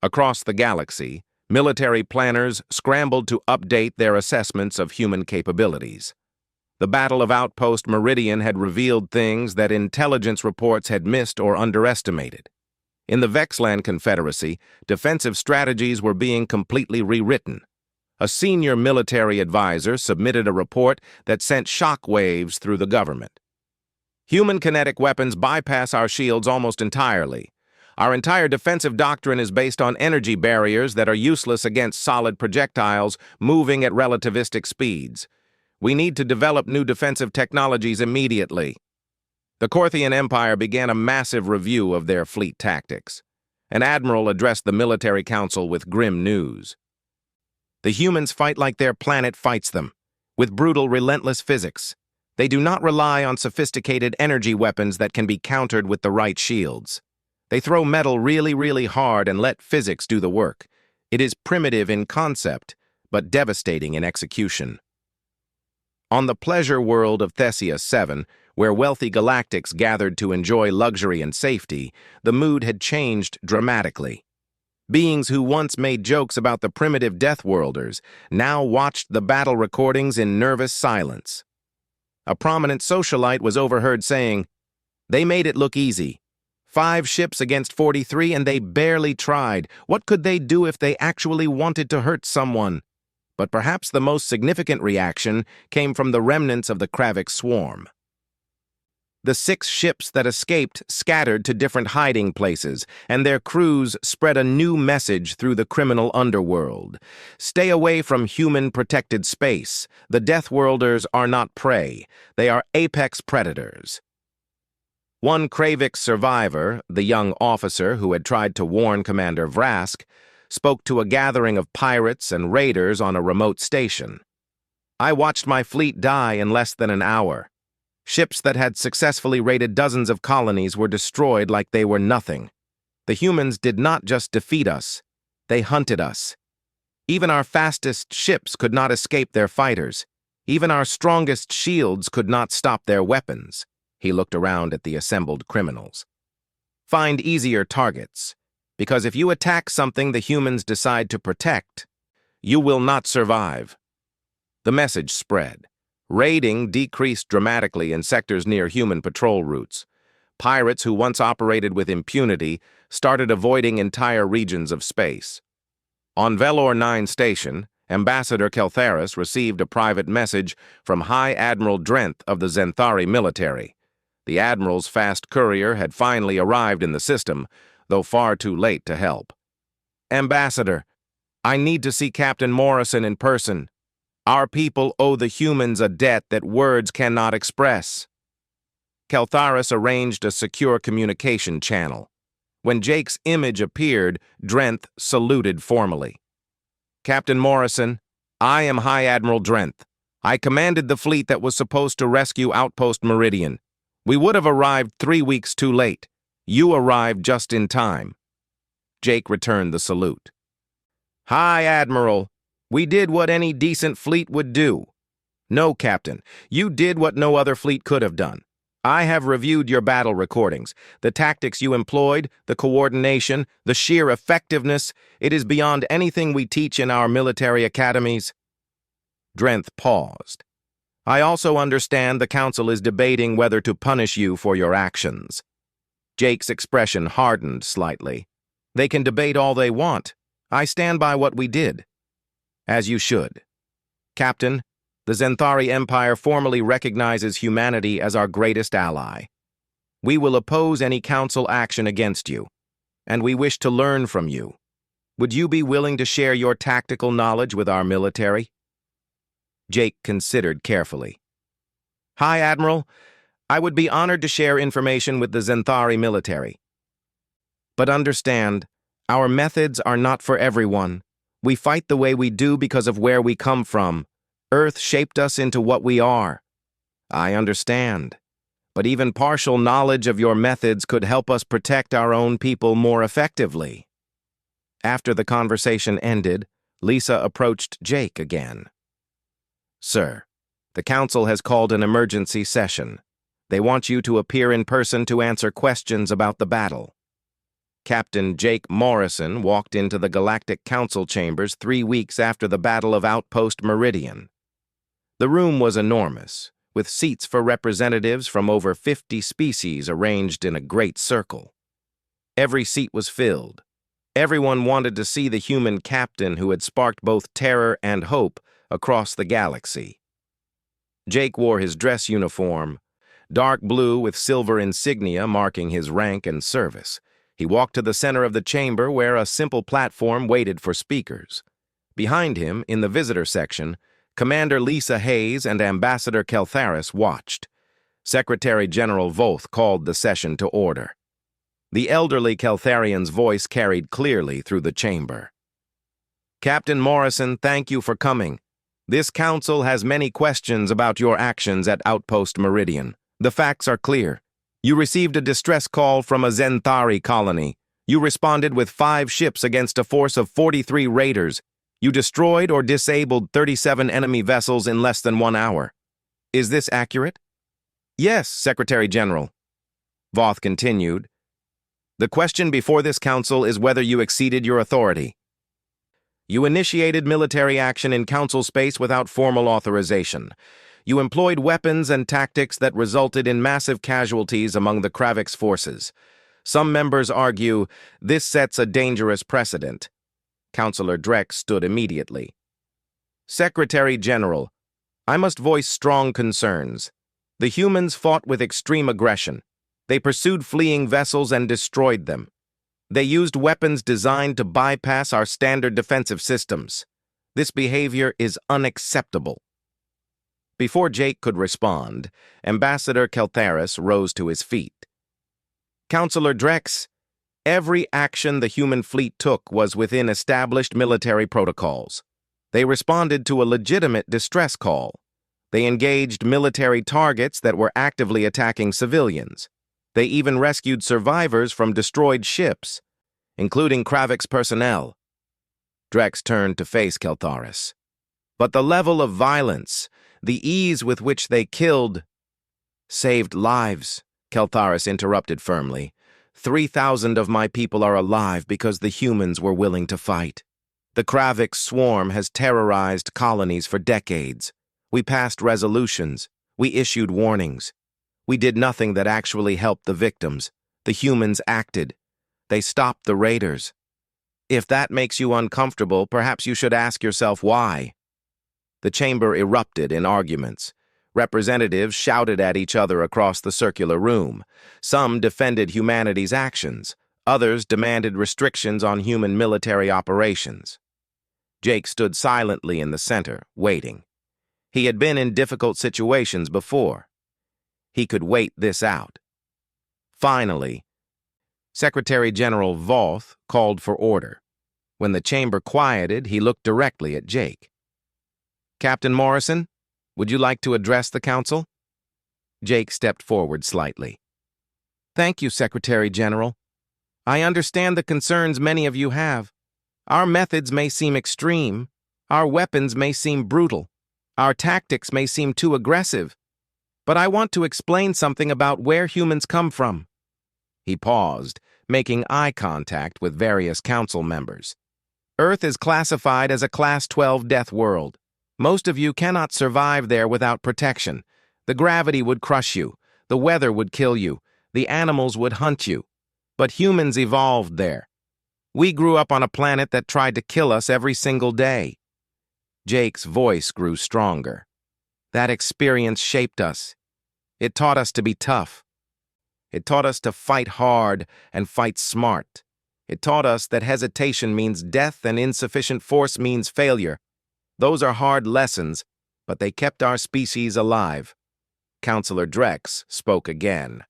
Across the galaxy, military planners scrambled to update their assessments of human capabilities. The Battle of Outpost Meridian had revealed things that intelligence reports had missed or underestimated. In the Vexland Confederacy, defensive strategies were being completely rewritten. A senior military advisor submitted a report that sent shock waves through the government. Human kinetic weapons bypass our shields almost entirely. Our entire defensive doctrine is based on energy barriers that are useless against solid projectiles moving at relativistic speeds. We need to develop new defensive technologies immediately. The Korthian Empire began a massive review of their fleet tactics. An admiral addressed the military council with grim news. The humans fight like their planet fights them, with brutal, relentless physics. They do not rely on sophisticated energy weapons that can be countered with the right shields. They throw metal really, really hard and let physics do the work. It is primitive in concept, but devastating in execution. On the pleasure world of Theseus 7, where wealthy galactics gathered to enjoy luxury and safety, the mood had changed dramatically. Beings who once made jokes about the primitive Deathworlders now watched the battle recordings in nervous silence. A prominent socialite was overheard saying, "They made it look easy. 5 ships against 43 and they barely tried. What could they do if they actually wanted to hurt someone?" But perhaps the most significant reaction came from the remnants of the Kravik swarm. The 6 ships that escaped scattered to different hiding places, and their crews spread a new message through the criminal underworld. Stay away from human-protected space. The Deathworlders are not prey. They are apex predators. One Kravik survivor, the young officer who had tried to warn Commander Vrask, spoke to a gathering of pirates and raiders on a remote station. "I watched my fleet die in less than an hour. Ships that had successfully raided dozens of colonies were destroyed like they were nothing. The humans did not just defeat us, they hunted us. Even our fastest ships could not escape their fighters. Even our strongest shields could not stop their weapons." He looked around at the assembled criminals. "Find easier targets, because if you attack something the humans decide to protect, you will not survive." The message spread. Raiding decreased dramatically in sectors near human patrol routes. Pirates who once operated with impunity started avoiding entire regions of space. On Velor 9 station, Ambassador Keltharis received a private message from High Admiral Drenth of the Zenthari military. The Admiral's fast courier had finally arrived in the system, though far too late to help. "Ambassador, I need to see Captain Morrison in person. Our people owe the humans a debt that words cannot express." Keltharis arranged a secure communication channel. When Jake's image appeared, Drenth saluted formally. "Captain Morrison, I am High Admiral Drenth. I commanded the fleet that was supposed to rescue Outpost Meridian. We would have arrived 3 weeks too late. You arrived just in time." Jake returned the salute. "High Admiral, we did what any decent fleet would do." "No, Captain, you did what no other fleet could have done. I have reviewed your battle recordings. The tactics you employed, the coordination, the sheer effectiveness, it is beyond anything we teach in our military academies." Drenth paused. "I also understand the Council is debating whether to punish you for your actions." Jake's expression hardened slightly. "They can debate all they want. I stand by what we did." "As you should. Captain, the Zenthari Empire formally recognizes humanity as our greatest ally. We will oppose any Council action against you, and we wish to learn from you. Would you be willing to share your tactical knowledge with our military?" Jake considered carefully. "High Admiral, I would be honored to share information with the Zenthari military. But understand, our methods are not for everyone. We fight the way we do because of where we come from. Earth shaped us into what we are." "I understand. But even partial knowledge of your methods could help us protect our own people more effectively." After the conversation ended, Lisa approached Jake again. "Sir, the Council has called an emergency session. They want you to appear in person to answer questions about the battle." Captain Jake Morrison walked into the Galactic Council chambers 3 weeks after the Battle of Outpost Meridian. The room was enormous, with seats for representatives from over 50 species arranged in a great circle. Every seat was filled. Everyone wanted to see the human captain who had sparked both terror and hope across the galaxy. Jake wore his dress uniform, dark blue with silver insignia marking his rank and service. He walked to the center of the chamber where a simple platform waited for speakers. Behind him, in the visitor section, Commander Lisa Hayes and Ambassador Keltharis watched. Secretary General Voth called the session to order. The elderly Keltharian's voice carried clearly through the chamber. "Captain Morrison, thank you for coming. This council has many questions about your actions at Outpost Meridian. The facts are clear. You received a distress call from a Zenthari colony. You responded with 5 ships against a force of 43 raiders. You destroyed or disabled 37 enemy vessels in less than 1 hour. Is this accurate? Yes, Secretary General. Voth continued. The question before this council is whether you exceeded your authority. You initiated military action in council space without formal authorization. You employed weapons and tactics that resulted in massive casualties among the Kravix forces. Some members argue this sets a dangerous precedent. Councillor Drex stood immediately. Secretary General, I must voice strong concerns. The humans fought with extreme aggression. They pursued fleeing vessels and destroyed them. They used weapons designed to bypass our standard defensive systems. This behavior is unacceptable. Before Jake could respond, Ambassador Keltharis rose to his feet. Councillor Drex, every action the human fleet took was within established military protocols. They responded to a legitimate distress call. They engaged military targets that were actively attacking civilians. They even rescued survivors from destroyed ships, including Kravix personnel. Drex turned to face Keltharis. But the level of violence, the ease with which they killed, saved lives, Keltharis interrupted firmly. 3,000 of my people are alive because the humans were willing to fight. The Kravix swarm has terrorized colonies for decades. We passed resolutions. We issued warnings. We did nothing that actually helped the victims. The humans acted. They stopped the raiders. If that makes you uncomfortable, perhaps you should ask yourself why. The chamber erupted in arguments. Representatives shouted at each other across the circular room. Some defended humanity's actions. Others demanded restrictions on human military operations. Jake stood silently in the center, waiting. He had been in difficult situations before. He could wait this out. Finally, Secretary General Voth called for order. When the chamber quieted, he looked directly at Jake. Captain Morrison, would you like to address the council? Jake stepped forward slightly. Thank you, Secretary General. I understand the concerns many of you have. Our methods may seem extreme. Our weapons may seem brutal. Our tactics may seem too aggressive. But I want to explain something about where humans come from. He paused, making eye contact with various council members. Earth is classified as a Class 12 death world. Most of you cannot survive there without protection. The gravity would crush you. The weather would kill you. The animals would hunt you. But humans evolved there. We grew up on a planet that tried to kill us every single day. Jake's voice grew stronger. That experience shaped us. It taught us to be tough. It taught us to fight hard and fight smart. It taught us that hesitation means death and insufficient force means failure. Those are hard lessons, but they kept our species alive. Councillor Drex spoke again.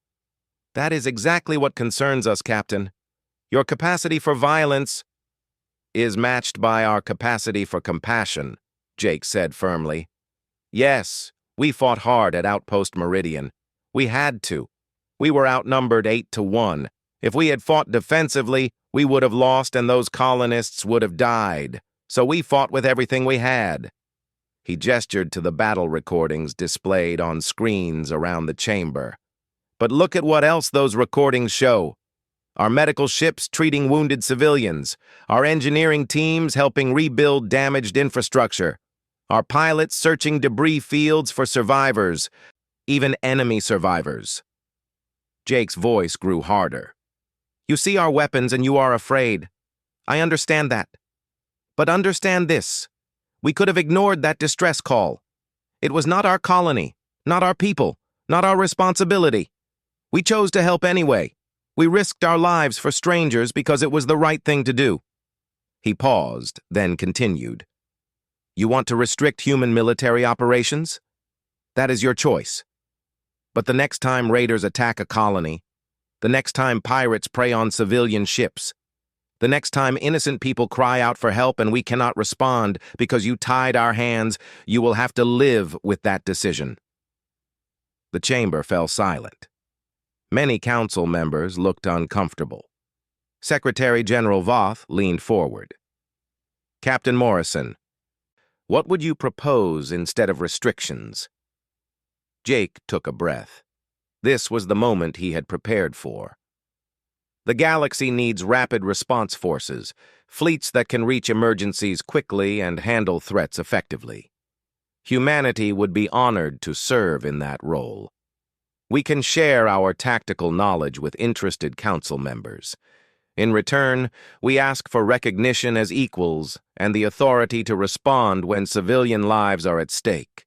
That is exactly what concerns us, Captain. Your capacity for violence is matched by our capacity for compassion, Jake said firmly. Yes, we fought hard at Outpost Meridian. We had to. We were outnumbered 8-1. If we had fought defensively, we would have lost and those colonists would have died. So we fought with everything we had. He gestured to the battle recordings displayed on screens around the chamber. But look at what else those recordings show. Our medical ships treating wounded civilians. Our engineering teams helping rebuild damaged infrastructure. Our pilots searching debris fields for survivors, even enemy survivors. Jake's voice grew harder. You see our weapons and you are afraid. I understand that. But understand this. We could have ignored that distress call. It was not our colony, not our people, not our responsibility. We chose to help anyway. We risked our lives for strangers because it was the right thing to do. He paused, then continued. You want to restrict human military operations? That is your choice. But the next time raiders attack a colony, the next time pirates prey on civilian ships, The next time innocent people cry out for help and we cannot respond because you tied our hands, you will have to live with that decision." The chamber fell silent. Many council members looked uncomfortable. Secretary General Voth leaned forward. "Captain Morrison, what would you propose instead of restrictions?" Jake took a breath. This was the moment he had prepared for. The galaxy needs rapid response forces, fleets that can reach emergencies quickly and handle threats effectively. Humanity would be honored to serve in that role. We can share our tactical knowledge with interested council members. In return, we ask for recognition as equals and the authority to respond when civilian lives are at stake.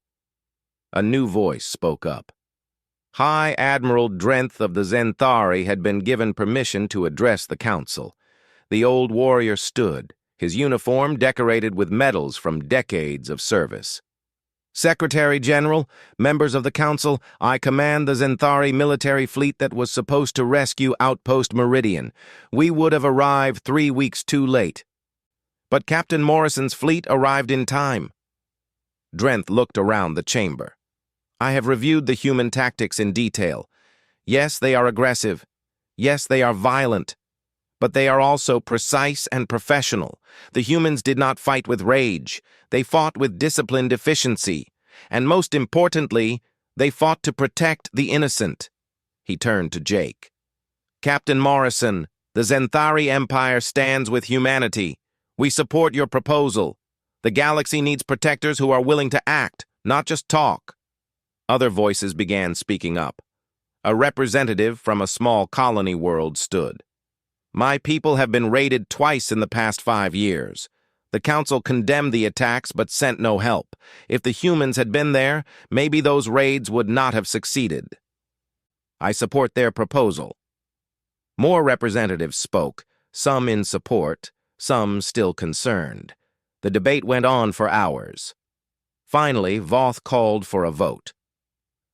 A new voice spoke up. High Admiral Drenth of the Zenthari had been given permission to address the council. The old warrior stood, his uniform decorated with medals from decades of service. "Secretary General, members of the council, I command the Zenthari military fleet that was supposed to rescue Outpost Meridian. We would have arrived 3 weeks too late. But Captain Morrison's fleet arrived in time." Drenth looked around the chamber. "I have reviewed the human tactics in detail. Yes, they are aggressive. Yes, they are violent. But they are also precise and professional. The humans did not fight with rage. They fought with disciplined efficiency. And most importantly, they fought to protect the innocent." He turned to Jake. "Captain Morrison, the Zenthari Empire stands with humanity. We support your proposal. The galaxy needs protectors who are willing to act, not just talk." Other voices began speaking up. A representative from a small colony world stood. "My people have been raided twice in the past 5 years. The council condemned the attacks but sent no help. If the humans had been there, maybe those raids would not have succeeded. I support their proposal." More representatives spoke, some in support, some still concerned. The debate went on for hours. Finally, Voth called for a vote.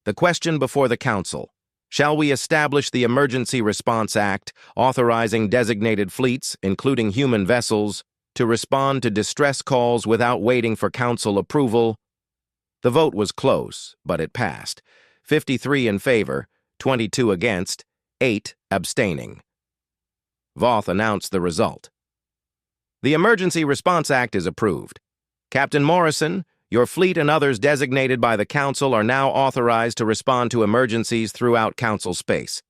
The question before the council: shall we establish the Emergency Response Act, authorizing designated fleets, including human vessels, to respond to distress calls without waiting for council approval? The vote was close, but it passed. 53 in favor, 22 against, 8 abstaining. Voth announced the result. "The Emergency Response Act is approved. Captain Morrison, your fleet and others designated by the Council are now authorized to respond to emergencies throughout Council space.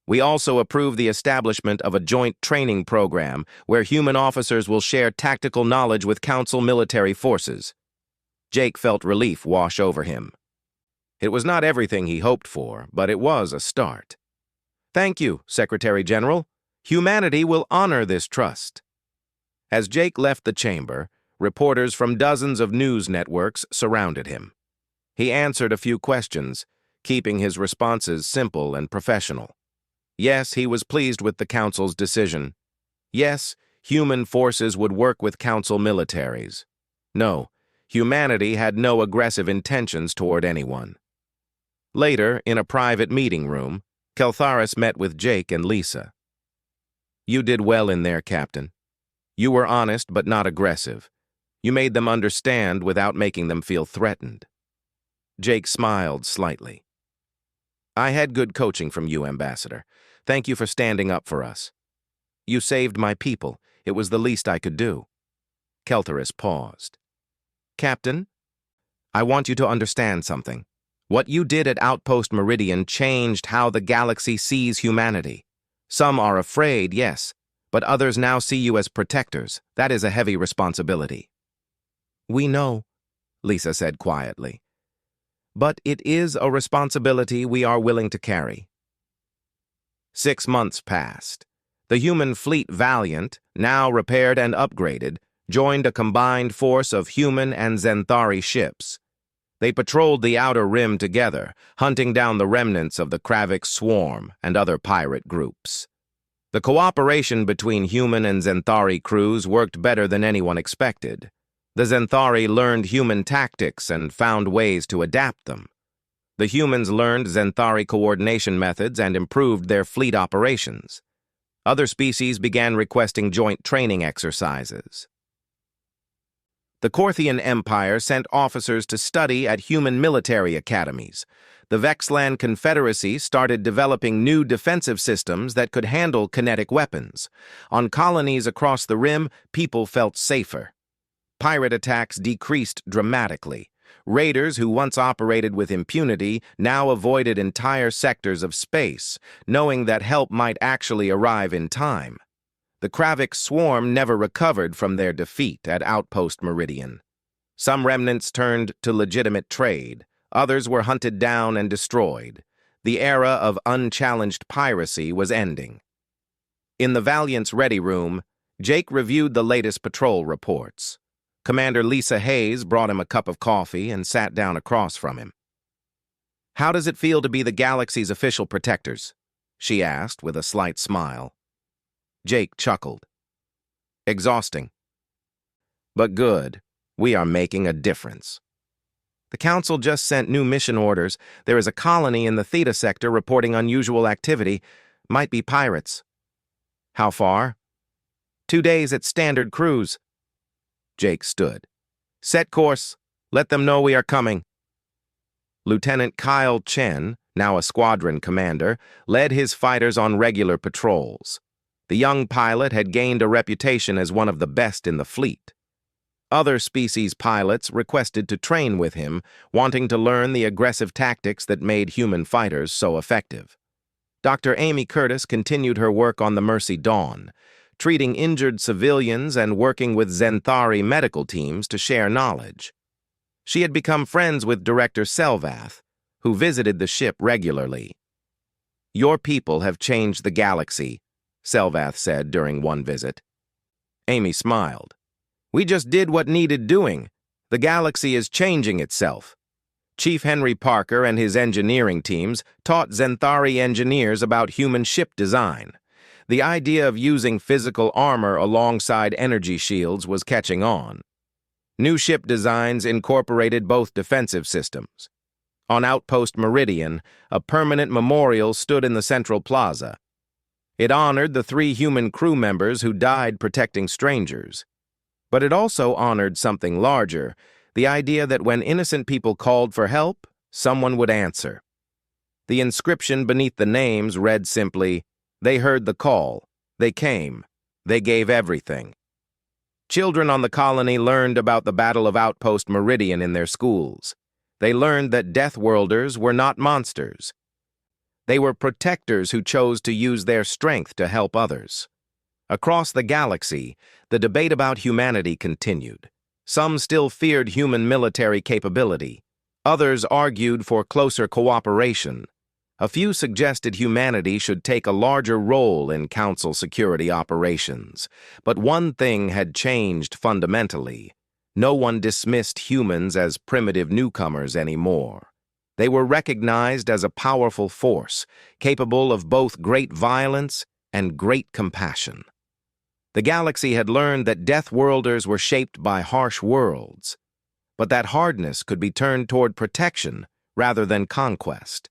We also approve the establishment of a joint training program where human officers will share tactical knowledge with Council military forces." Jake felt relief wash over him. It was not everything he hoped for, but it was a start. "Thank you, Secretary General. Humanity will honor this trust." As Jake left the chamber, reporters from dozens of news networks surrounded him. He answered a few questions, keeping his responses simple and professional. Yes, he was pleased with the Council's decision. Yes, human forces would work with Council militaries. No, humanity had no aggressive intentions toward anyone. Later, in a private meeting room, Keltharis met with Jake and Lisa. "You did well in there, Captain. You were honest but not aggressive. You made them understand without making them feel threatened." Jake smiled slightly. "I had good coaching from you, Ambassador. Thank you for standing up for us. You saved my people. It was the least I could do." Keltharis paused. "Captain, I want you to understand something. What you did at Outpost Meridian changed how the galaxy sees humanity. Some are afraid, yes, but others now see you as protectors. That is a heavy responsibility." "We know," Lisa said quietly. "But it is a responsibility we are willing to carry." 6 months passed. The human fleet Valiant, now repaired and upgraded, joined a combined force of human and Zenthari ships. They patrolled the outer rim together, hunting down the remnants of the Kravik Swarm and other pirate groups. The cooperation between human and Zenthari crews worked better than anyone expected. The Zenthari learned human tactics and found ways to adapt them. The humans learned Zenthari coordination methods and improved their fleet operations. Other species began requesting joint training exercises. The Korthian Empire sent officers to study at human military academies. The Vexland Confederacy started developing new defensive systems that could handle kinetic weapons. On colonies across the rim, people felt safer. Pirate attacks decreased dramatically. Raiders who once operated with impunity now avoided entire sectors of space, knowing that help might actually arrive in time. The Kravik swarm never recovered from their defeat at Outpost Meridian. Some remnants turned to legitimate trade. Others were hunted down and destroyed. The era of unchallenged piracy was ending. In the Valiant's ready room, Jake reviewed the latest patrol reports. Commander Lisa Hayes brought him a cup of coffee and sat down across from him. "How does it feel to be the galaxy's official protectors?" she asked with a slight smile. Jake chuckled. "Exhausting. But good. We are making a difference. The Council just sent new mission orders. There is a colony in the Theta sector reporting unusual activity. Might be pirates." "How far?" 2 days at standard cruise." Jake stood. "Set course. Let them know we are coming." Lieutenant Kyle Chen, now a squadron commander, led his fighters on regular patrols. The young pilot had gained a reputation as one of the best in the fleet. Other species pilots requested to train with him, wanting to learn the aggressive tactics that made human fighters so effective. Dr. Amy Curtis continued her work on the Mercy Dawn, treating injured civilians and working with Zenthari medical teams to share knowledge. She had become friends with Director Selvath, who visited the ship regularly. "Your people have changed the galaxy," Selvath said during one visit. Amy smiled. "We just did what needed doing. The galaxy is changing itself." Chief Henry Parker and his engineering teams taught Zenthari engineers about human ship design. The idea of using physical armor alongside energy shields was catching on. New ship designs incorporated both defensive systems. On Outpost Meridian, a permanent memorial stood in the central plaza. It honored the 3 human crew members who died protecting strangers. But it also honored something larger, the idea that when innocent people called for help, someone would answer. The inscription beneath the names read simply, "They heard the call. They came. They gave everything." Children on the colony learned about the Battle of Outpost Meridian in their schools. They learned that Deathworlders were not monsters. They were protectors who chose to use their strength to help others. Across the galaxy, the debate about humanity continued. Some still feared human military capability. Others argued for closer cooperation. A few suggested humanity should take a larger role in Council security operations. But one thing had changed fundamentally. No one dismissed humans as primitive newcomers anymore. They were recognized as a powerful force, capable of both great violence and great compassion. The galaxy had learned that Deathworlders were shaped by harsh worlds, but that hardness could be turned toward protection rather than conquest.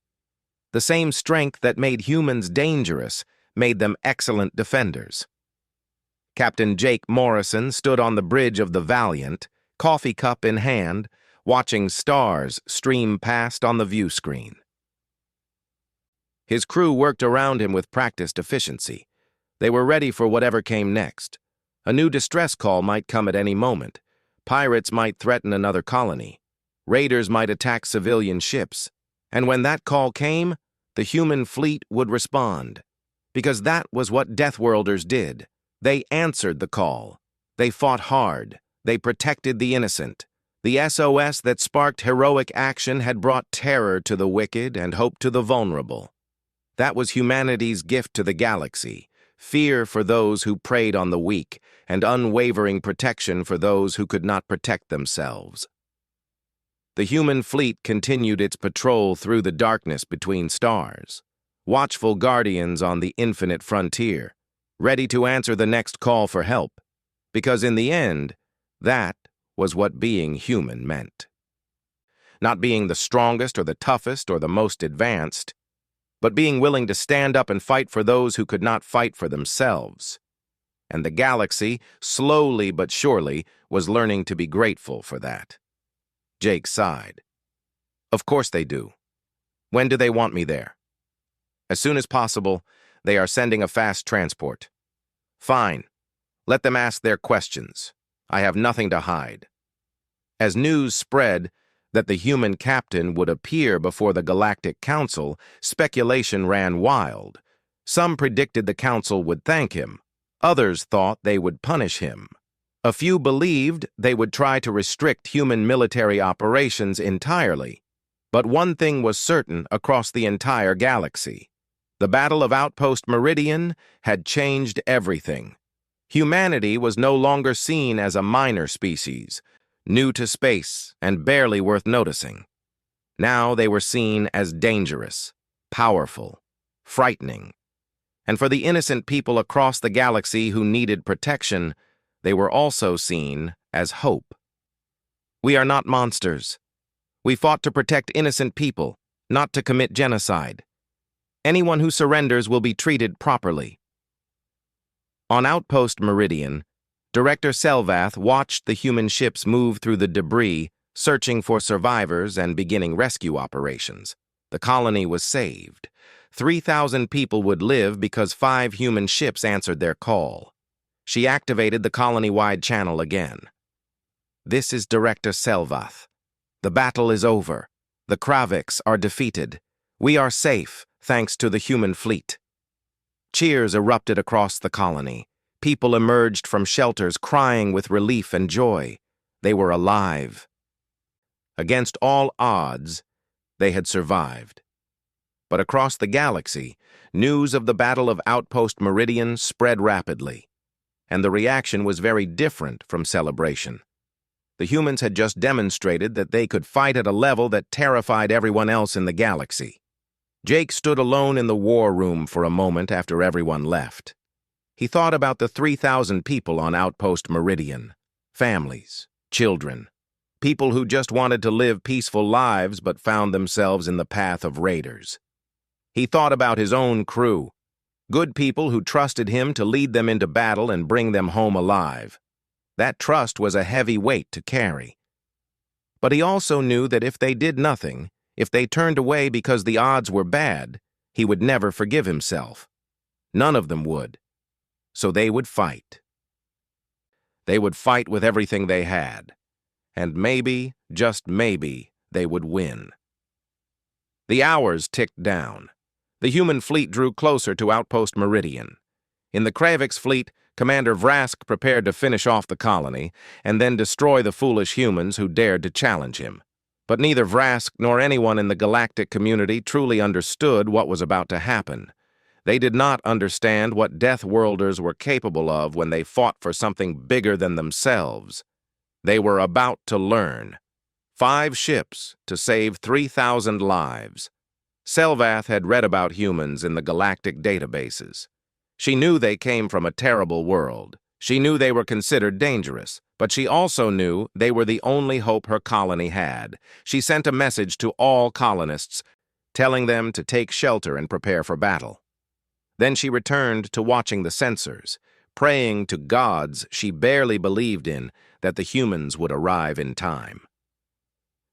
The same strength that made humans dangerous made them excellent defenders. Captain Jake Morrison stood on the bridge of the Valiant, coffee cup in hand, watching stars stream past on the view screen. His crew worked around him with practiced efficiency. They were ready for whatever came next. A new distress call might come at any moment. Pirates might threaten another colony. Raiders might attack civilian ships. And when that call came, the human fleet would respond. Because that was what Deathworlders did. They answered the call. They fought hard. They protected the innocent. The SOS that sparked heroic action had brought terror to the wicked and hope to the vulnerable. That was humanity's gift to the galaxy. Fear for those who preyed on the weak, and unwavering protection for those who could not protect themselves. The human fleet continued its patrol through the darkness between stars, watchful guardians on the infinite frontier, ready to answer the next call for help, because in the end, that was what being human meant. Not being the strongest or the toughest or the most advanced, but being willing to stand up and fight for those who could not fight for themselves. And the galaxy, slowly but surely, was learning to be grateful for that. Jake sighed. Of course they do. When do they want me there? As soon as possible. They are sending a fast transport. Fine. Let them ask their questions. I have nothing to hide. As news spread that the human captain would appear before the Galactic Council, speculation ran wild. Some predicted the council would thank him. Others thought they would punish him. A few believed they would try to restrict human military operations entirely. But one thing was certain across the entire galaxy. The Battle of Outpost Meridian had changed everything. Humanity was no longer seen as a minor species, new to space and barely worth noticing. Now they were seen as dangerous, powerful, frightening. And for the innocent people across the galaxy who needed protection, they were also seen as hope. We are not monsters. We fought to protect innocent people, not to commit genocide. Anyone who surrenders will be treated properly. On Outpost Meridian, Director Selvath watched the human ships move through the debris, searching for survivors and beginning rescue operations. The colony was saved. 3,000 people would live because 5 human ships answered their call. She activated the colony-wide channel again. This is Director Selvath. The battle is over. The Kraviks are defeated. We are safe, thanks to the human fleet. Cheers erupted across the colony. People emerged from shelters crying with relief and joy. They were alive. Against all odds, they had survived. But across the galaxy, news of the Battle of Outpost Meridian spread rapidly, and the reaction was very different from celebration. The humans had just demonstrated that they could fight at a level that terrified everyone else in the galaxy. Jake stood alone in the war room for a moment after everyone left. He thought about the 3,000 people on Outpost Meridian, families, children, people who just wanted to live peaceful lives but found themselves in the path of raiders. He thought about his own crew, good people who trusted him to lead them into battle and bring them home alive. That trust was a heavy weight to carry. But he also knew that if they did nothing, if they turned away because the odds were bad, he would never forgive himself. None of them would. So they would fight. They would fight with everything they had. And maybe, just maybe, they would win. The hours ticked down. The human fleet drew closer to Outpost Meridian. In the Kravik's fleet, Commander Vrask prepared to finish off the colony and then destroy the foolish humans who dared to challenge him. But neither Vrask nor anyone in the galactic community truly understood what was about to happen. They did not understand what Deathworlders were capable of when they fought for something bigger than themselves. They were about to learn. 5 ships to save 3,000 lives. Selvath had read about humans in the galactic databases. She knew they came from a terrible world. She knew they were considered dangerous, but she also knew they were the only hope her colony had. She sent a message to all colonists, telling them to take shelter and prepare for battle. Then she returned to watching the sensors, praying to gods she barely believed in that the humans would arrive in time.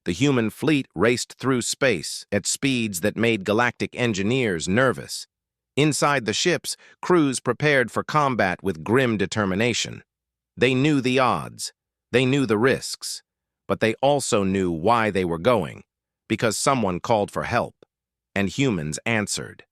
The human fleet raced through space at speeds that made galactic engineers nervous. Inside the ships, crews prepared for combat with grim determination. They knew the odds, they knew the risks, but they also knew why they were going, because someone called for help, and humans answered.